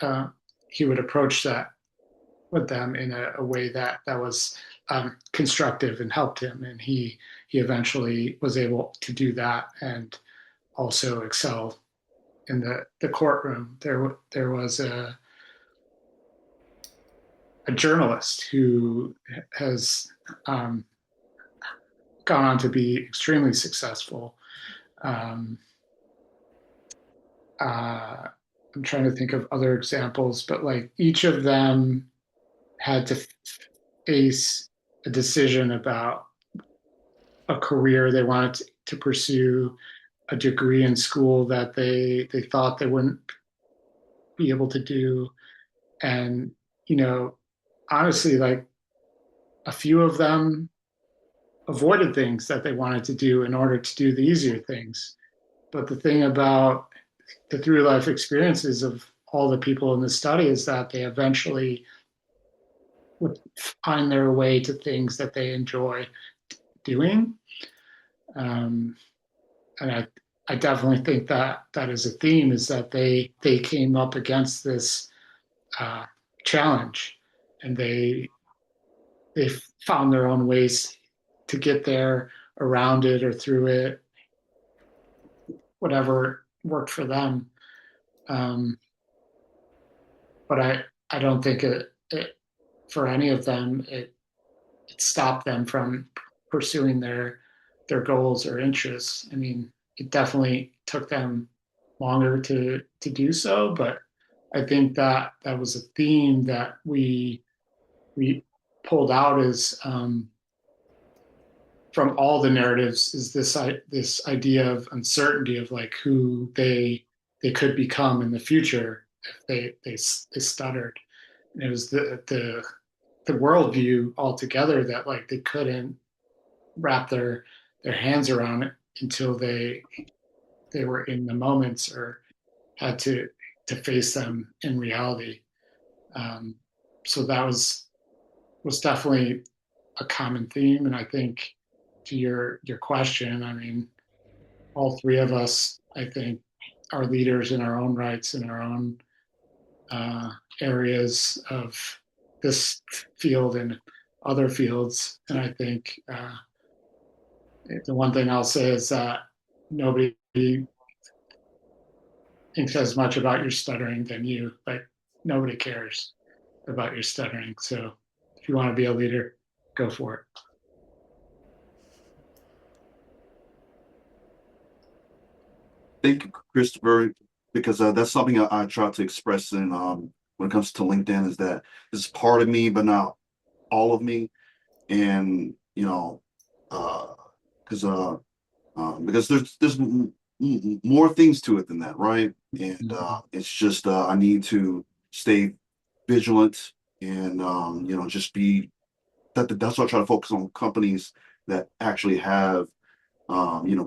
uh, he would approach that with them in a way that was constructive and helped him. And he eventually was able to do that and also excel in the courtroom. There was a journalist who has gone on to be extremely successful. Um, I'm trying to think of other examples, but like each of them had to face a decision about a career they wanted to pursue a degree in school that they thought they wouldn't be able to do. And, you know, honestly, like a few of them avoided things that they wanted to do in order to do the easier things. But the thing about the through life experiences of all the people in the study is that they eventually would find their way to things that they enjoy doing. Um, and I definitely think that that is a theme, is that they came up against this uh, challenge, and they found their own ways to get there, around it, or through it, whatever worked for them. Um, but I don't think it for any of them it stopped them from pursuing their goals or interests. I mean, it definitely took them longer to do so, but I think that that was a theme that we pulled out as from all the narratives, is this idea of uncertainty of like who they could become in the future if they stuttered. And it was the worldview altogether that like they couldn't wrap their hands around it until they were in the moments or had to face them in reality. Um, so that was definitely a common theme, and I think to your question, I mean, all three of us, I think, are leaders in our own rights, in our own uh, areas of this field and other fields. And I think the one thing I'll say is that nobody thinks as much about your stuttering than you. Like nobody cares about your stuttering. So if you want to be a leader, go for it. Thank you, Christopher, because that's something I try to express in when it comes to LinkedIn, is that this is part of me, but not all of me. And because because there's more things to it than that, right? And it's just I need to stay vigilant and just be that's what I try to focus on, companies that actually have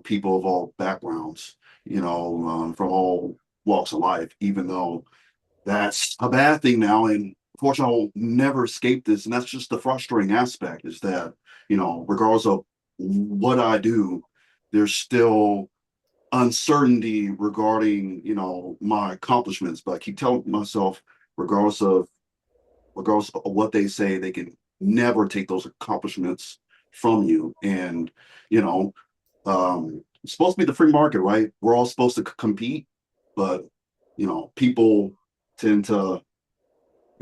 people of all backgrounds, from all walks of life, even though that's a bad thing now. And unfortunately, I'll never escape this. And that's just the frustrating aspect, is that, regardless of what I do, there's still uncertainty regarding, my accomplishments. But I keep telling myself, regardless of what they say, they can never take those accomplishments from you. And, you know, it's supposed to be the free market, right? We're all supposed to compete, but people tend to,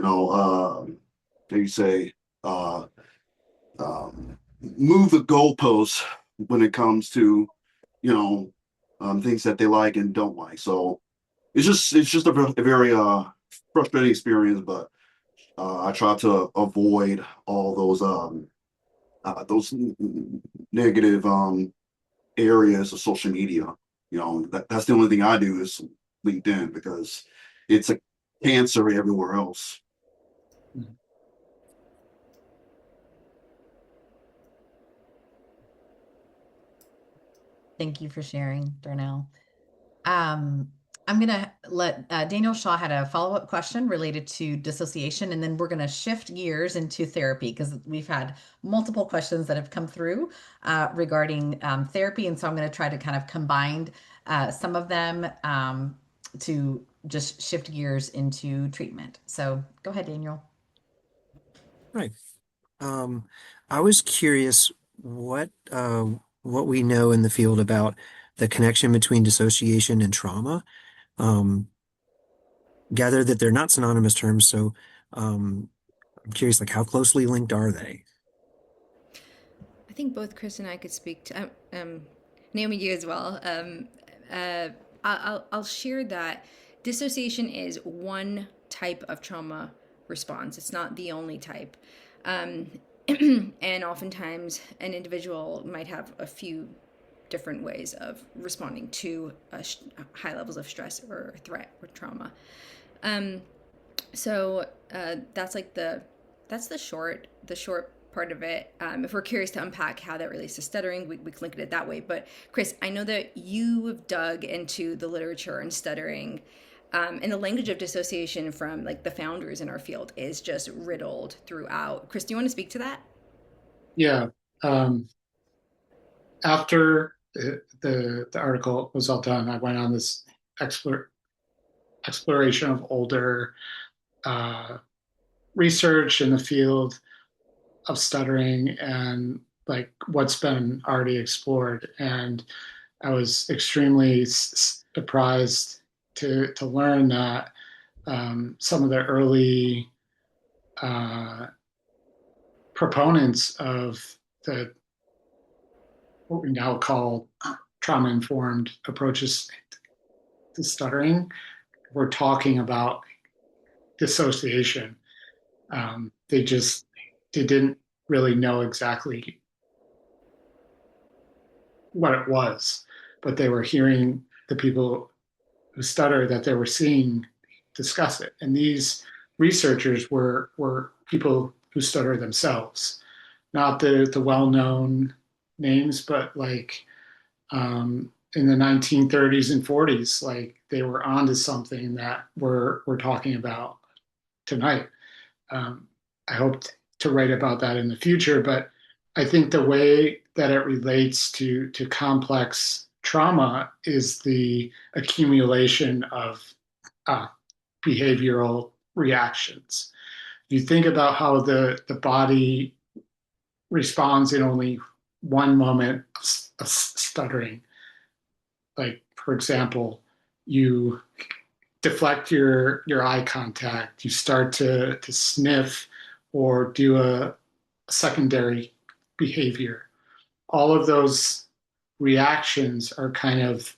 how you say, uh, move the goalposts when it comes to, you know, things that they like and don't like. So it's just a very frustrating experience, but I try to avoid all those negative areas of social media. That's the only thing I do is LinkedIn, because it's a cancer everywhere else. Thank you for sharing, Darnell. Um, I'm going to let Daniel Shaw had a follow-up question related to dissociation, and then we're going to shift gears into therapy because we've had multiple questions that have come through regarding therapy. And so I'm going to try to kind of combine some of them to just shift gears into treatment. So go ahead, Daniel. Right. I was curious what we know in the field about the connection between dissociation and trauma. Gather that they're not synonymous terms, so I'm curious, like, how closely linked are they? I think both Chris and I could speak to Naomi, you as well. I'll share that dissociation is one type of trauma response. It's not the only type. And oftentimes, an individual might have a few different ways of responding to high levels of stress or threat or trauma. So that's like that's the short part of it. If we're curious to unpack how that relates to stuttering, we can look at it that way. But Chris, I know that you have dug into the literature on stuttering, and the language of dissociation from like the founders in our field is just riddled throughout. Chris, do you want to speak to that? Yeah. After the article was all done, I went on this exploration of older research in the field of stuttering and like what's been already explored. And I was extremely surprised to learn that some of the early proponents of what we now call trauma-informed approaches to stuttering were talking about dissociation. They didn't really know exactly what it was, but they were hearing the people who stutter that they were seeing discuss it. And these researchers were people who stutter themselves, not the well-known names, but like in the 1930s and 40s, like they were onto something that we're talking about tonight. I hope to write about that in the future, but I think the way that it relates to complex trauma is the accumulation of uh, behavioral reactions. You think about how the body responds in only one moment of stuttering. Like, for example, you deflect your eye contact, you start to sniff or do a secondary behavior. All of those reactions are kind of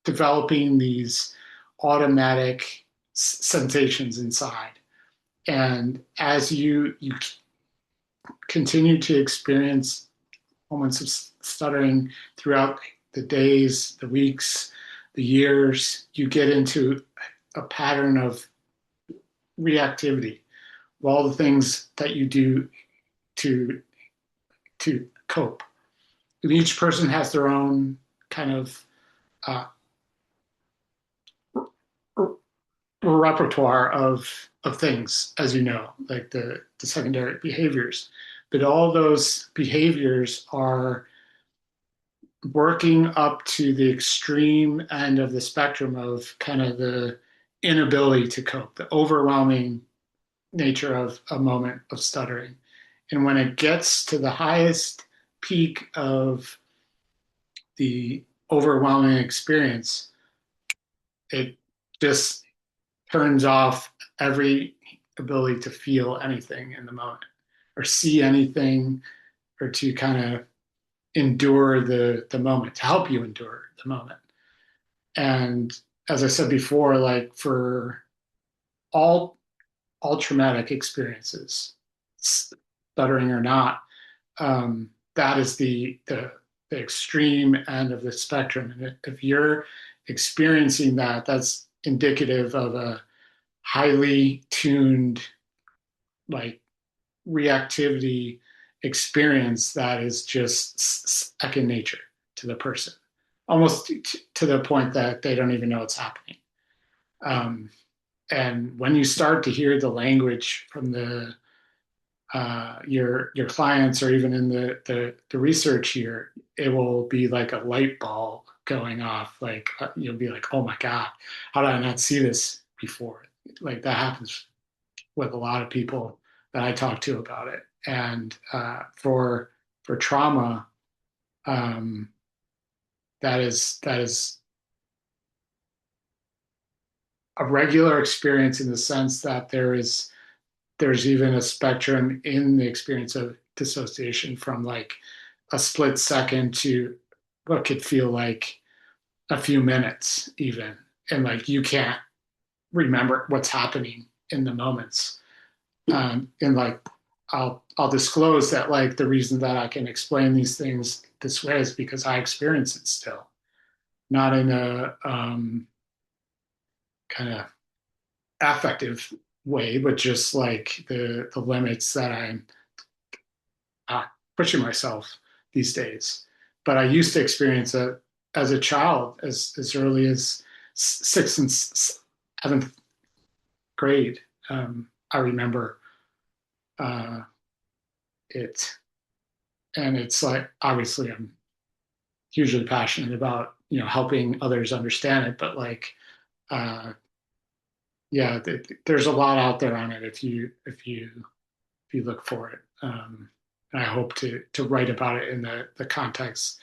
developing these automatic sensations inside. And as you continue to experience moments of stuttering throughout the days, the weeks, the years, you get into a pattern of reactivity of all the things that you do to cope. And each person has their own kind of repertoire of things, as you know, like the secondary behaviors. But all those behaviors are working up to the extreme end of the spectrum of kind of the inability to cope, the overwhelming nature of a moment of stuttering. And when it gets to the highest peak of the overwhelming experience, it just turns off every ability to feel anything in the moment or see anything or to kind of endure the moment, to help you endure the moment. And as I said before, like for all traumatic experiences, stuttering or not, that is the extreme end of the spectrum. And if you're experiencing that, that's indicative of a highly tuned, like reactivity experience that is just second nature to the person, almost to the point that they don't even know it's happening. And when you start to hear the language from your clients or even in the research here, it will be like a light bulb going off. Like you'll be like, oh my God, how did I not see this before? Like that happens with a lot of people that I talk to about it. And for trauma, that is a regular experience in the sense that there's even a spectrum in the experience of dissociation from like a split second to what could feel like a few minutes even. And like you can't remember what's happening in the moments. And like I'll disclose that like the reason that I can explain these things this way is because I experience it still, not in a kind of affective way, but just like the limits that I'm uh, pushing myself these days. But I used to experience it as a child, as early as sixth and seventh grade. I remember uh, it, and it's like obviously I'm hugely passionate about helping others understand it, but like yeah, there's a lot out there on it if you look for it. And I hope to write about it in the context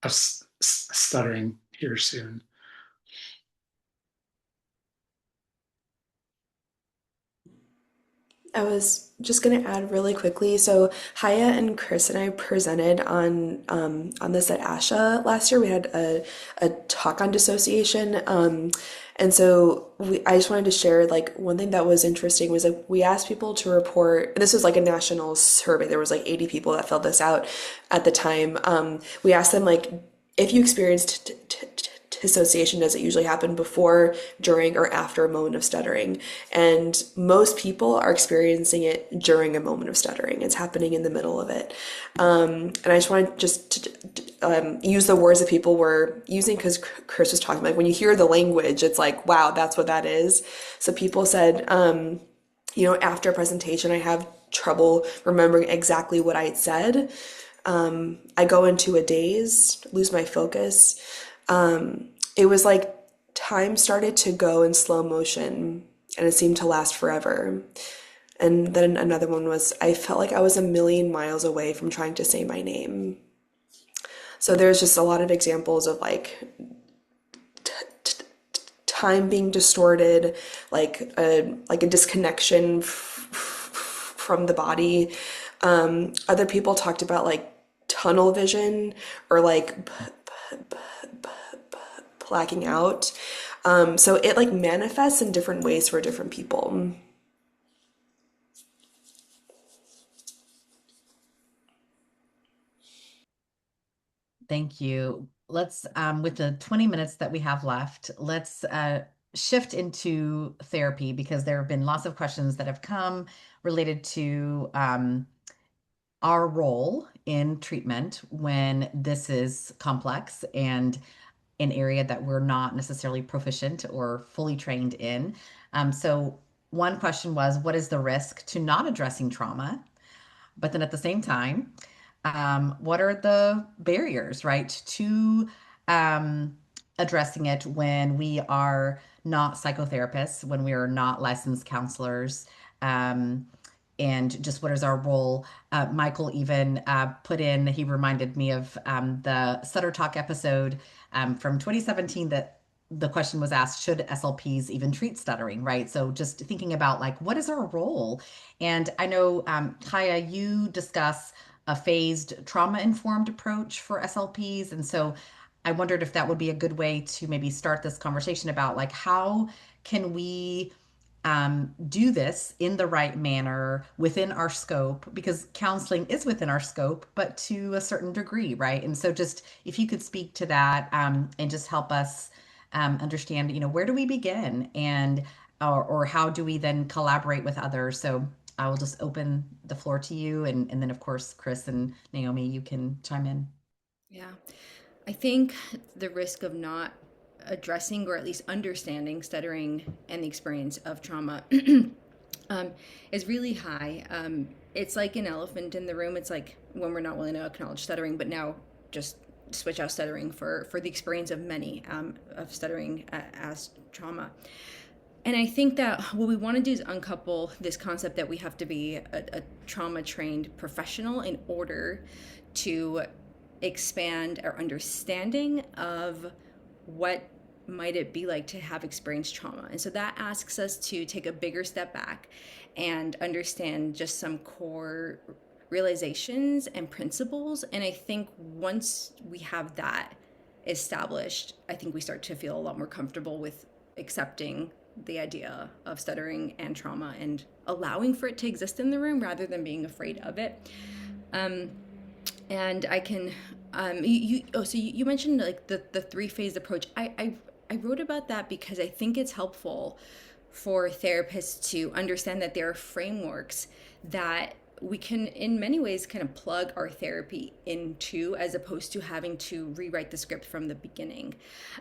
of stuttering here soon. I was just going to add really quickly. So Haya and Chris and I presented on this at ASHA last year. We had a talk on dissociation. And so I just wanted to share like one thing that was interesting was like we asked people to report. This was like a national survey. There was like 80 people that filled this out at the time. We asked them like if you experienced dissociation, does it usually happen before, during, or after a moment of stuttering? And most people are experiencing it during a moment of stuttering. It's happening in the middle of it. And I just want to use the words that people were using because Chris was talking like when you hear the language, it's like, wow, that's what that is. So people said, after a presentation, I have trouble remembering exactly what I said. I go into a daze, lose my focus. It was like time started to go in slow motion and it seemed to last forever. And then another one was, I felt like I was a million miles away from trying to say my name. So there's just a lot of examples of like time being distorted, like a disconnection from the body. Other people talked about like tunnel vision or like blacking out. So it like manifests in different ways for different people. Thank you. Let's, with the 20 minutes that we have left, let's shift into therapy because there have been lots of questions that have come related to our role in treatment when this is complex and an area that we're not necessarily proficient or fully trained in. So one question was, what is the risk to not addressing trauma? But then at the same time, what are the barriers, right, to addressing it when we are not psychotherapists, when we are not licensed counselors, um, and just what is our role? Michael even put in, he reminded me of the Stutter Talk episode from 2017 that the question was asked, should SLPs even treat stuttering, right? So just thinking about like, what is our role? And I know, Chaya, you discuss a phased trauma-informed approach for SLPs. And so I wondered if that would be a good way to maybe start this conversation about like, how can we do this in the right manner within our scope, because counseling is within our scope, but to a certain degree, right? And so just if you could speak to that and just help us understand, where do we begin and or how do we then collaborate with others? So I will just open the floor to you, and then of course Chris and Naomi, you can chime in. Yeah. I think the risk of not addressing or at least understanding stuttering and the experience of trauma um, is really high. It's like an elephant in the room. It's like when we're not willing to acknowledge stuttering, but now just switch out stuttering for the experience of many of stuttering as trauma. And I think that what we want to do is uncouple this concept that we have to be a trauma trained professional in order to expand our understanding of what might it be like to have experienced trauma. And so that asks us to take a bigger step back and understand just some core realizations and principles. And I think once we have that established, I think we start to feel a lot more comfortable with accepting the idea of stuttering and trauma and allowing for it to exist in the room rather than being afraid of it. And I can, so you mentioned like the three-phase approach. I wrote about that because I think it's helpful for therapists to understand that there are frameworks that we can in many ways kind of plug our therapy into, as opposed to having to rewrite the script from the beginning.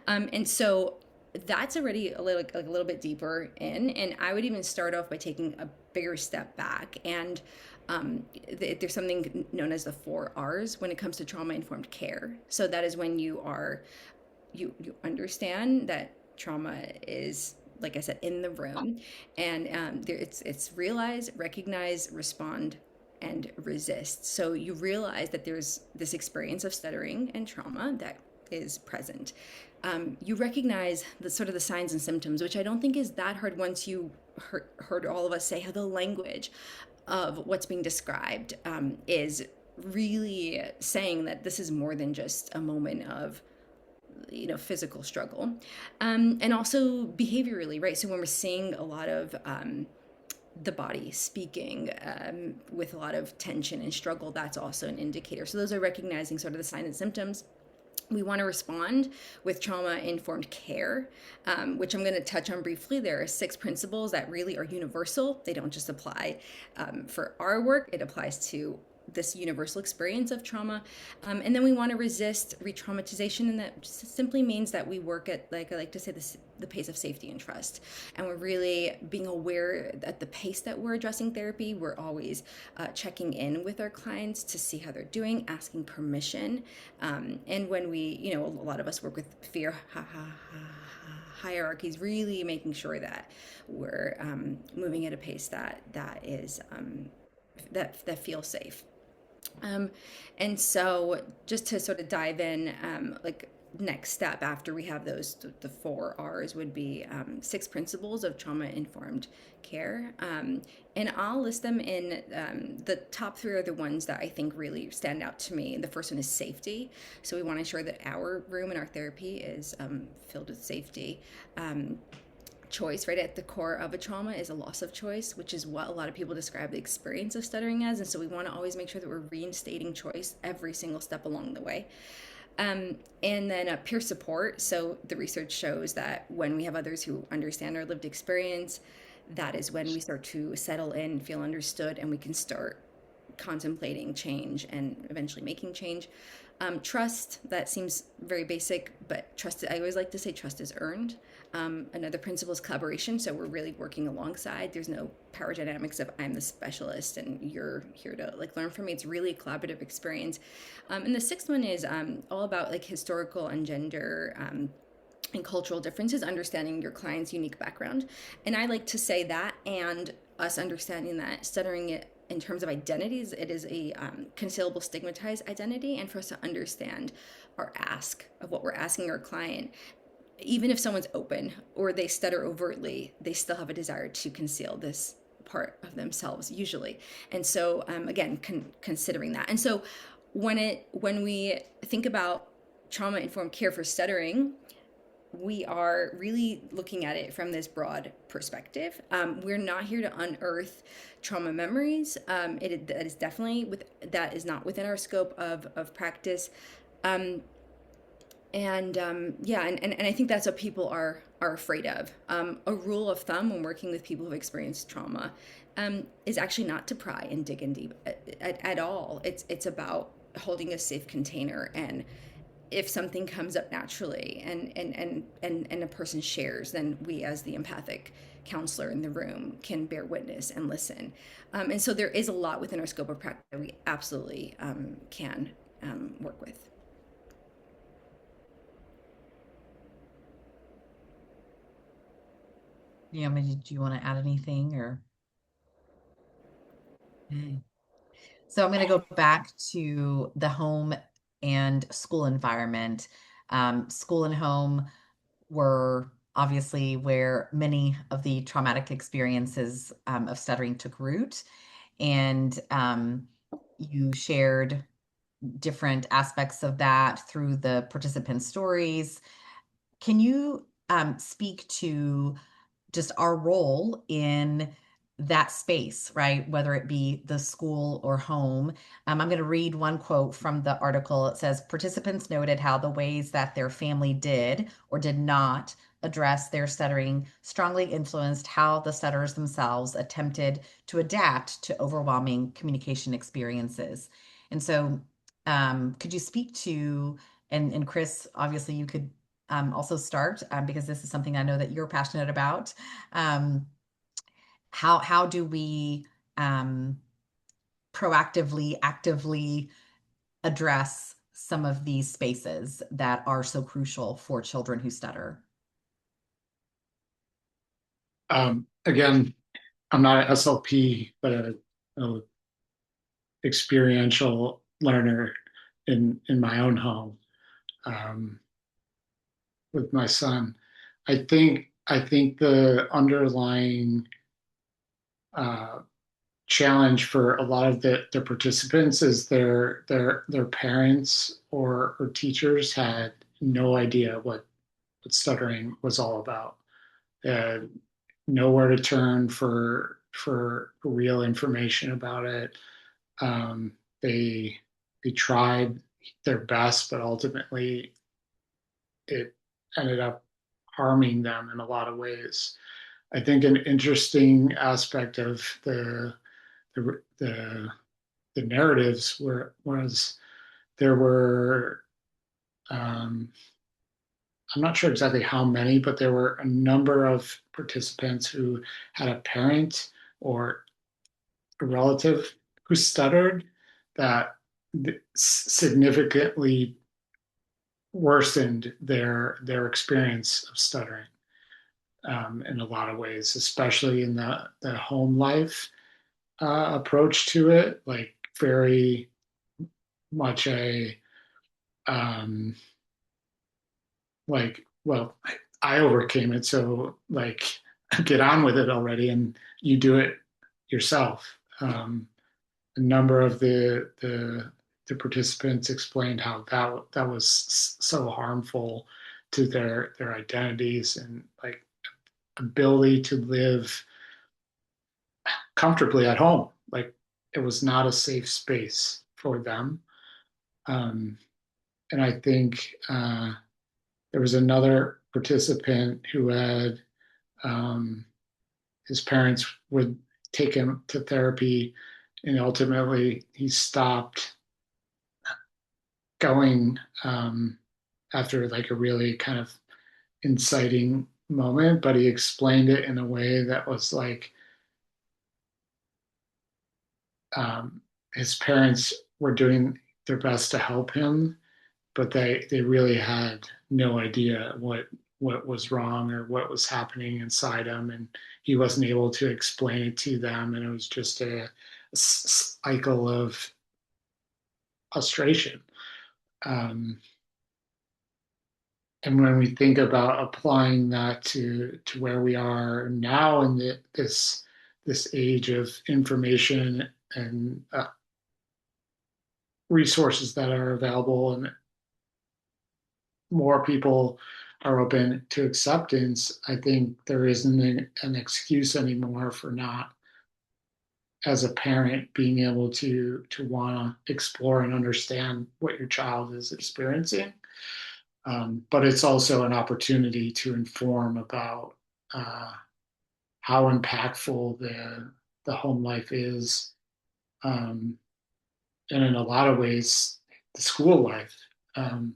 And so that's already a little bit deeper in, and I would even start off by taking a bigger step back. And there's something known as the 4 R's when it comes to trauma informed care. So that is when you understand that trauma is, like I said, in the room, and it's realize, recognize, respond, and resist. So you realize that there's this experience of stuttering and trauma that is present. You recognize the sort of the signs and symptoms, which I don't think is that hard once you heard all of us say how the language of what's being described is really saying that this is more than just a moment of physical struggle, and also behaviorally, right? So when we're seeing a lot of the body speaking with a lot of tension and struggle, that's also an indicator. So those are recognizing sort of the signs and symptoms. We want to respond with trauma-informed care, which I'm going to touch on briefly. There are 6 principles that really are universal. They don't just apply for our work. It applies to this universal experience of trauma. And then we want to resist re-traumatization, and that simply means that we work at, like I like to say, the pace of safety and trust. And we're really being aware at the pace that we're addressing therapy. We're always checking in with our clients to see how they're doing, asking permission. And when we, a lot of us work with fear hierarchies, really making sure that we're moving at a pace that is that feels safe. And so just to sort of dive in, like next step after we have those, the 4 R's would be 6 principles of trauma-informed care. And I'll list them in the top 3 are the ones that I think really stand out to me. The first one is safety. So we want to ensure that our room and our therapy is filled with safety. Choice, right at the core of a trauma is a loss of choice, which is what a lot of people describe the experience of stuttering as. And so we want to always make sure that we're reinstating choice every single step along the way. And then peer support. So the research shows that when we have others who understand our lived experience, that is when we start to settle in, feel understood, and we can start contemplating change and eventually making change. Trust, that seems very basic, but trust, I always like to say trust is earned. Another principle is collaboration. So we're really working alongside. There's no power dynamics of I'm the specialist and you're here to learn from me. It's really a collaborative experience. And the 6th one is all about historical and gender and cultural differences, understanding your client's unique background. And I like to say that, and us understanding that stuttering in terms of identities, it is a concealable, stigmatized identity, and for us to understand our ask of what we're asking our client. Even if someone's open or they stutter overtly, they still have a desire to conceal this part of themselves usually. And so again, considering that. And so when we think about trauma-informed care for stuttering, we are really looking at it from this broad perspective. We're not here to unearth trauma memories. That is definitely that is not within our scope of practice. And I think that's what people are afraid of. A rule of thumb when working with people who've experienced trauma is actually not to pry and dig in deep at all. It's about holding a safe container, and if something comes up naturally and a person shares, then we as the empathic counselor in the room can bear witness and listen. And so there is a lot within our scope of practice that we absolutely can work with. Yeah, did you want to add anything or? Okay. So I'm going to go back to the home and school environment. School and home were obviously where many of the traumatic experiences of stuttering took root. And you shared different aspects of that through the participant stories. Can you speak to just our role in that space, right? Whether it be the school or home. I'm going to read one quote from the article. It says, participants noted how the ways that their family did or did not address their stuttering strongly influenced how the stutterers themselves attempted to adapt to overwhelming communication experiences. And so, could you speak to, and Chris, obviously you could also start because this is something I know that you're passionate about. Um, how do we proactively, actively address some of these spaces that are so crucial for children who stutter? Again, I'm not an SLP, but a experiential learner in my own home um, with my son. I think the underlying uh, challenge for a lot of the participants is their parents or teachers had no idea what stuttering was all about. They had nowhere to turn for real information about it. Um, they they tried their best, but ultimately it ended up harming them in a lot of ways. I think an interesting aspect of the the, the narratives was there were um, I'm not sure exactly how many, but there were a number of participants who had a parent or a relative who stuttered that significantly worsened their experience of stuttering in a lot of ways, especially in the home life approach to it, like very much a um, like, well, I overcame it, so like get on with it already, and you do it yourself. A number of the participants explained how that was so harmful to their identities and like ability to live comfortably at home. Like it was not a safe space for them. Um, and I think there was another participant who had um, his parents would take him to therapy, and ultimately he stopped going after like a really kind of inciting moment, but he explained it in a way that was like um, his parents were doing their best to help him, but they really had no idea what was wrong or what was happening inside him, and he wasn't able to explain it to them, and it was just a cycle of frustration. Um, and when we think about applying that to where we are now in this age of information and resources that are available and more people are open to acceptance, I think there isn't an excuse anymore for not, as a parent, being able to want to explore and understand what your child is experiencing. But it's also an opportunity to inform about uh, how impactful the home life is, um, and in a lot of ways, the school life. Um,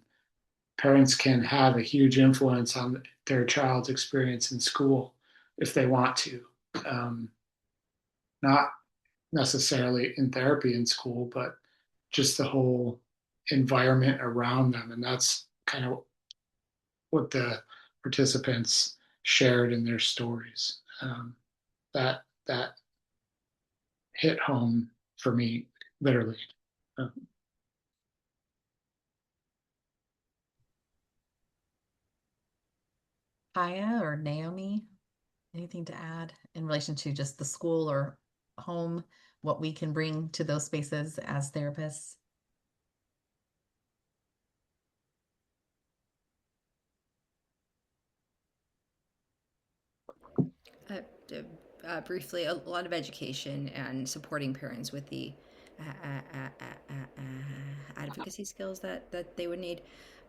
Parents can have a huge influence on their child's experience in school if they want to. Um, Not necessarily in therapy in school, but just the whole environment around them. And that's kind of what the participants shared in their stories. That hit home for me, literally. Uh, Chaya or Naomi, anything to add in relation to just the school or home, what we can bring to those spaces as therapists? briefly, a lot of education and supporting parents with the advocacy skills that they would need,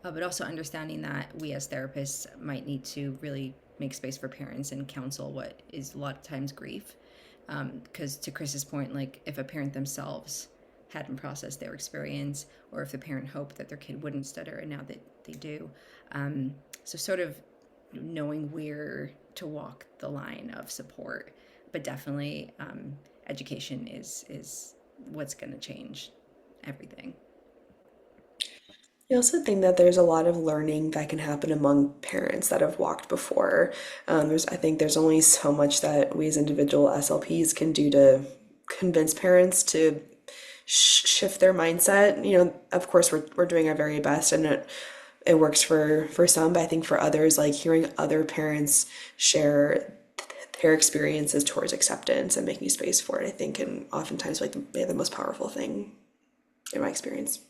but also understanding that we as therapists might need to really make space for parents and counsel what is a lot of times grief. Because to Chris's point, like if a parent themselves hadn't processed their experience, or if the parent hoped that their kid wouldn't stutter and now that they do. So sort of knowing where to walk the line of support, but definitely education is what's going to change everything. I also think that there's a lot of learning that can happen among parents that have walked before. I think there's only so much that we as individual SLPs can do to convince parents to shift their mindset. Of course, we're doing our very best, and it works for some, but I think for others, like hearing other parents share their experiences towards acceptance and making space for it, I think can oftentimes be the most powerful thing in my experience.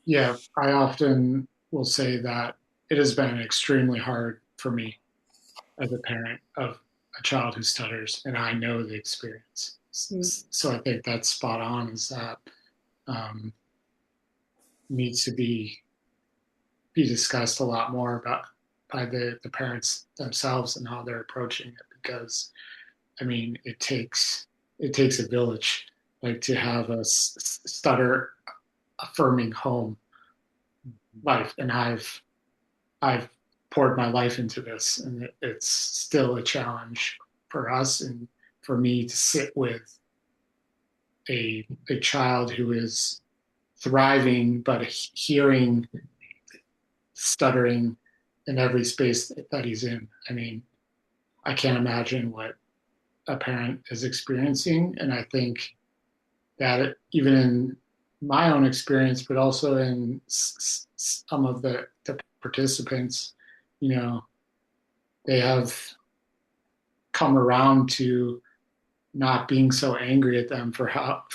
Yeah, I often will say that it has been extremely hard for me as a parent of a child who stutters, and I know the experience. So I think that's spot on, is that um, needs to be discussed a lot more by the parents themselves and how they're approaching it, because I mean it takes a village, like to have a stutter affirming home life, and I've poured my life into this, and it's still a challenge for us and for me to sit with a child who is thriving but hearing stuttering in every space that he's in. I mean, I can't imagine what a parent is experiencing, and I think that even in my own experience, but also in some of the participants, you know, they have come around to not being so angry at them for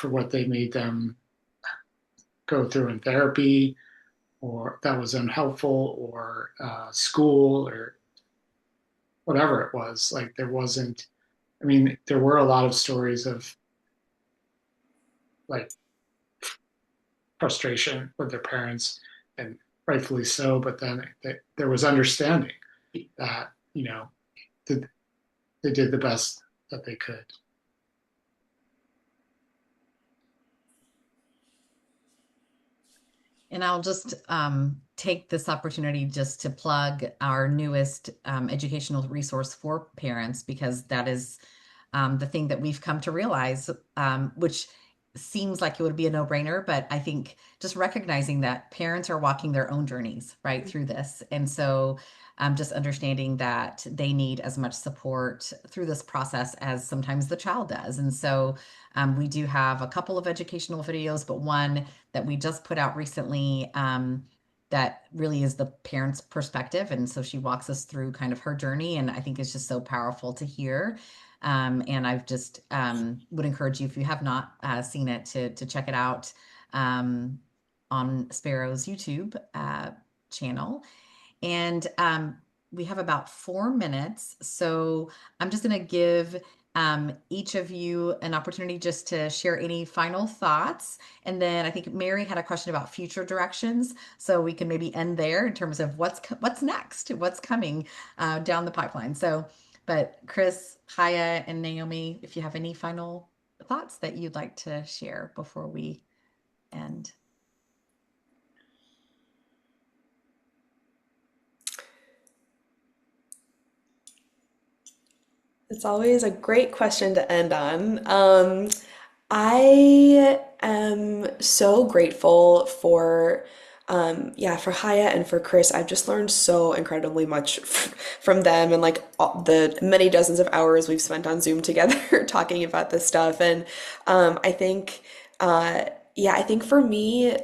what they made them go through in therapy, or that was unhelpful, or school, or whatever it was. Like there wasn't. I mean, there were a lot of stories of like frustration with their parents, and rightfully so. But then there was understanding that they did the best that they could. And I'll just take this opportunity just to plug our newest educational resource for parents, because that is the thing that we've come to realize, which seems like it would be a no-brainer, but I think just recognizing that parents are walking their own journeys right through this. And so just understanding that they need as much support through this process as sometimes the child does. And so we do have a couple of educational videos, but one that we just put out recently that really is the parent's perspective. And so she walks us through kind of her journey. And I think it's just so powerful to hear. And I've just would encourage you, if you have not seen it, to check it out on Spero's YouTube channel. And we have about 4 minutes. So I'm just going to give each of you an opportunity just to share any final thoughts. And then I think Mary had a question about future directions. So we can maybe end there in terms of what's next, what's coming down the pipeline. So, but Chris, Chaya, and Naomi, if you have any final thoughts that you'd like to share before we end. It's always a great question to end on. I am so grateful for, yeah, for Haya and for Chris. I've just learned so incredibly much from them, and like the many dozens of hours we've spent on Zoom together talking about this stuff. And I think, yeah, I think for me,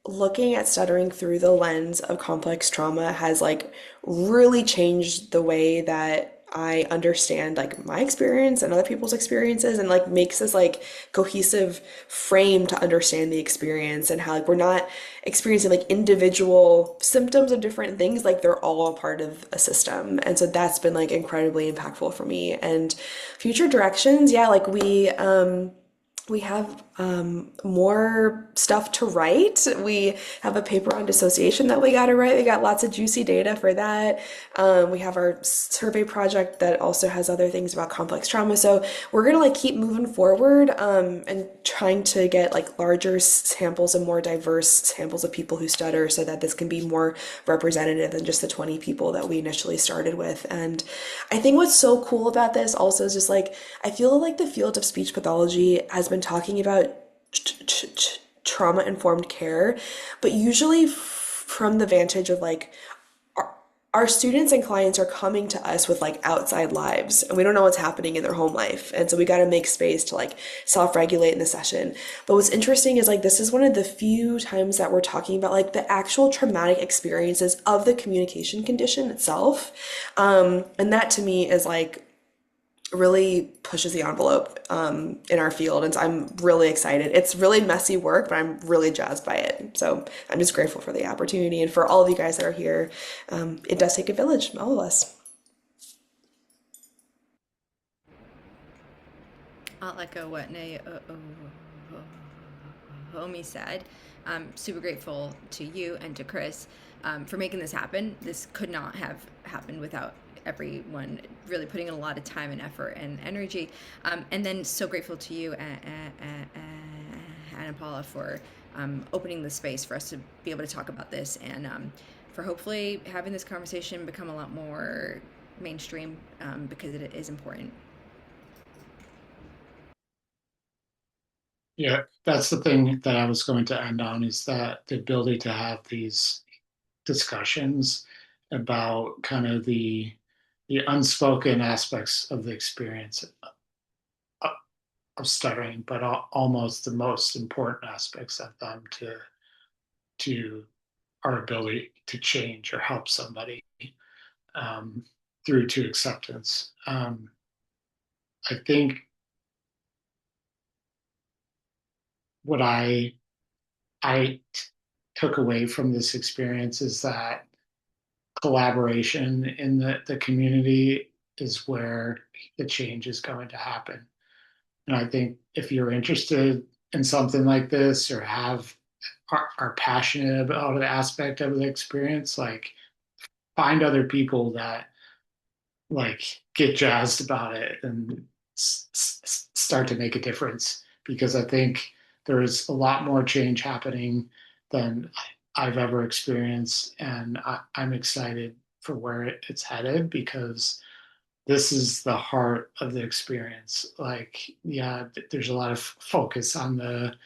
looking at stuttering through the lens of complex trauma has like really changed the way that I understand like my experience and other people's experiences, and like makes this like cohesive frame to understand the experience, and how like we're not experiencing like individual symptoms of different things, like they're all a part of a system. And so that's been like incredibly impactful for me. And future directions, yeah, like we have more stuff to write. We have a paper on dissociation that we got to write. We got lots of juicy data for that. We have our survey project that also has other things about complex trauma. So we're gonna like keep moving forward and trying to get like larger samples and more diverse samples of people who stutter, so that this can be more representative than just the 20 people that we initially started with. And I think what's so cool about this also is just like I feel like the field of speech pathology has been talking about trauma informed care, but usually from the vantage of like our students and clients are coming to us with like outside lives, and we don't know what's happening in their home life, and so we got to make space to like self-regulate in the session. But what's interesting is like this is one of the few times that we're talking about like the actual traumatic experiences of the communication condition itself, and that to me is like really pushes the envelope in our field. And so I'm really excited. It's really messy work, but I'm really jazzed by it. So I'm just grateful for the opportunity and for all of you guys that are here. It does take a village, all of us. I'll echo what Naomi said. I'm super grateful to you and to Chris for making this happen. This could not have happened without everyone really putting in a lot of time and effort and energy. And then so grateful to you, Anna Paula, for opening the space for us to be able to talk about this, and for hopefully having this conversation become a lot more mainstream, because it is important. Yeah, that's the thing that I was going to end on, is that the ability to have these discussions about kind of the unspoken aspects of the experience of, of stuttering, but almost the most important aspects of them to our ability to change or help somebody um, through to acceptance. I think what I took away from this experience is that collaboration in the community is where the change is going to happen. And I think if you're interested in something like this, or are passionate about an aspect of the experience, like find other people that like get jazzed about it and start to make a difference, because I think there is a lot more change happening than I've ever experienced, and I'm excited for where it's headed, because this is the heart of the experience. Like, yeah, there's a lot of focus on the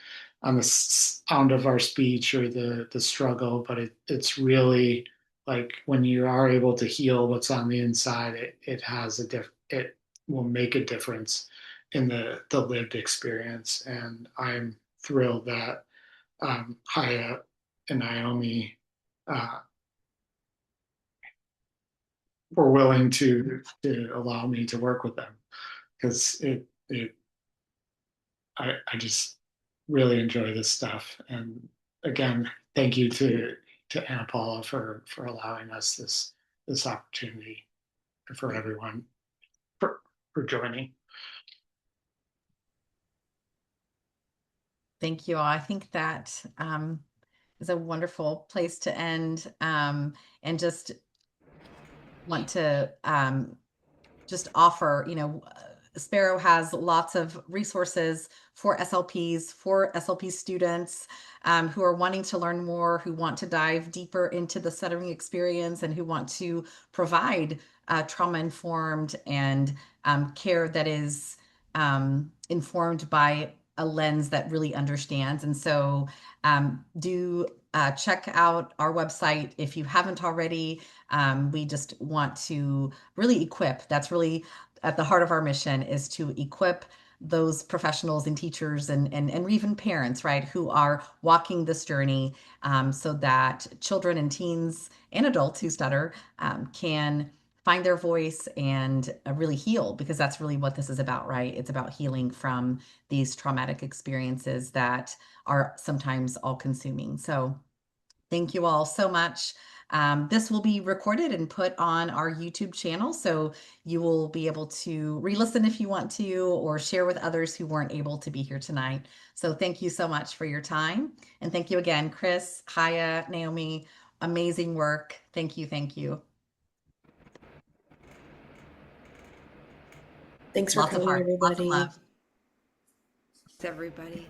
sound of our speech or the struggle, but it's really like when you are able to heal what's on the inside, it has it will make a difference in the lived experience. And I'm thrilled that Chaya and Naomi uh, were willing to allow me to work with them, because I just really enjoy this stuff. And again, thank you to Anna Paula for allowing us this opportunity, and for everyone for joining. Thank you all. I think that is a wonderful place to end, and just want to just offer, Spero has lots of resources for SLP students who are wanting to learn more, who want to dive deeper into the stuttering experience, and who want to provide trauma-informed and care that is informed by a lens that really understands. And so do check out our website if you haven't already. We just want to really equip. That's really at the heart of our mission, is to equip those professionals and teachers and even parents, right, who are walking this journey, so that children and teens and adults who stutter can find their voice and really heal, because that's really what this is about, right? It's about healing from these traumatic experiences that are sometimes all consuming. So thank you all so much. This will be recorded and put on our YouTube channel, so you will be able to re-listen if you want to, or share with others who weren't able to be here tonight. So thank you so much for your time. And thank you again, Chris, Chaya, Naomi. Amazing work. Thank you. Thank you. Thanks for Lots of coming, heart, lots of everybody. love. Thanks, everybody.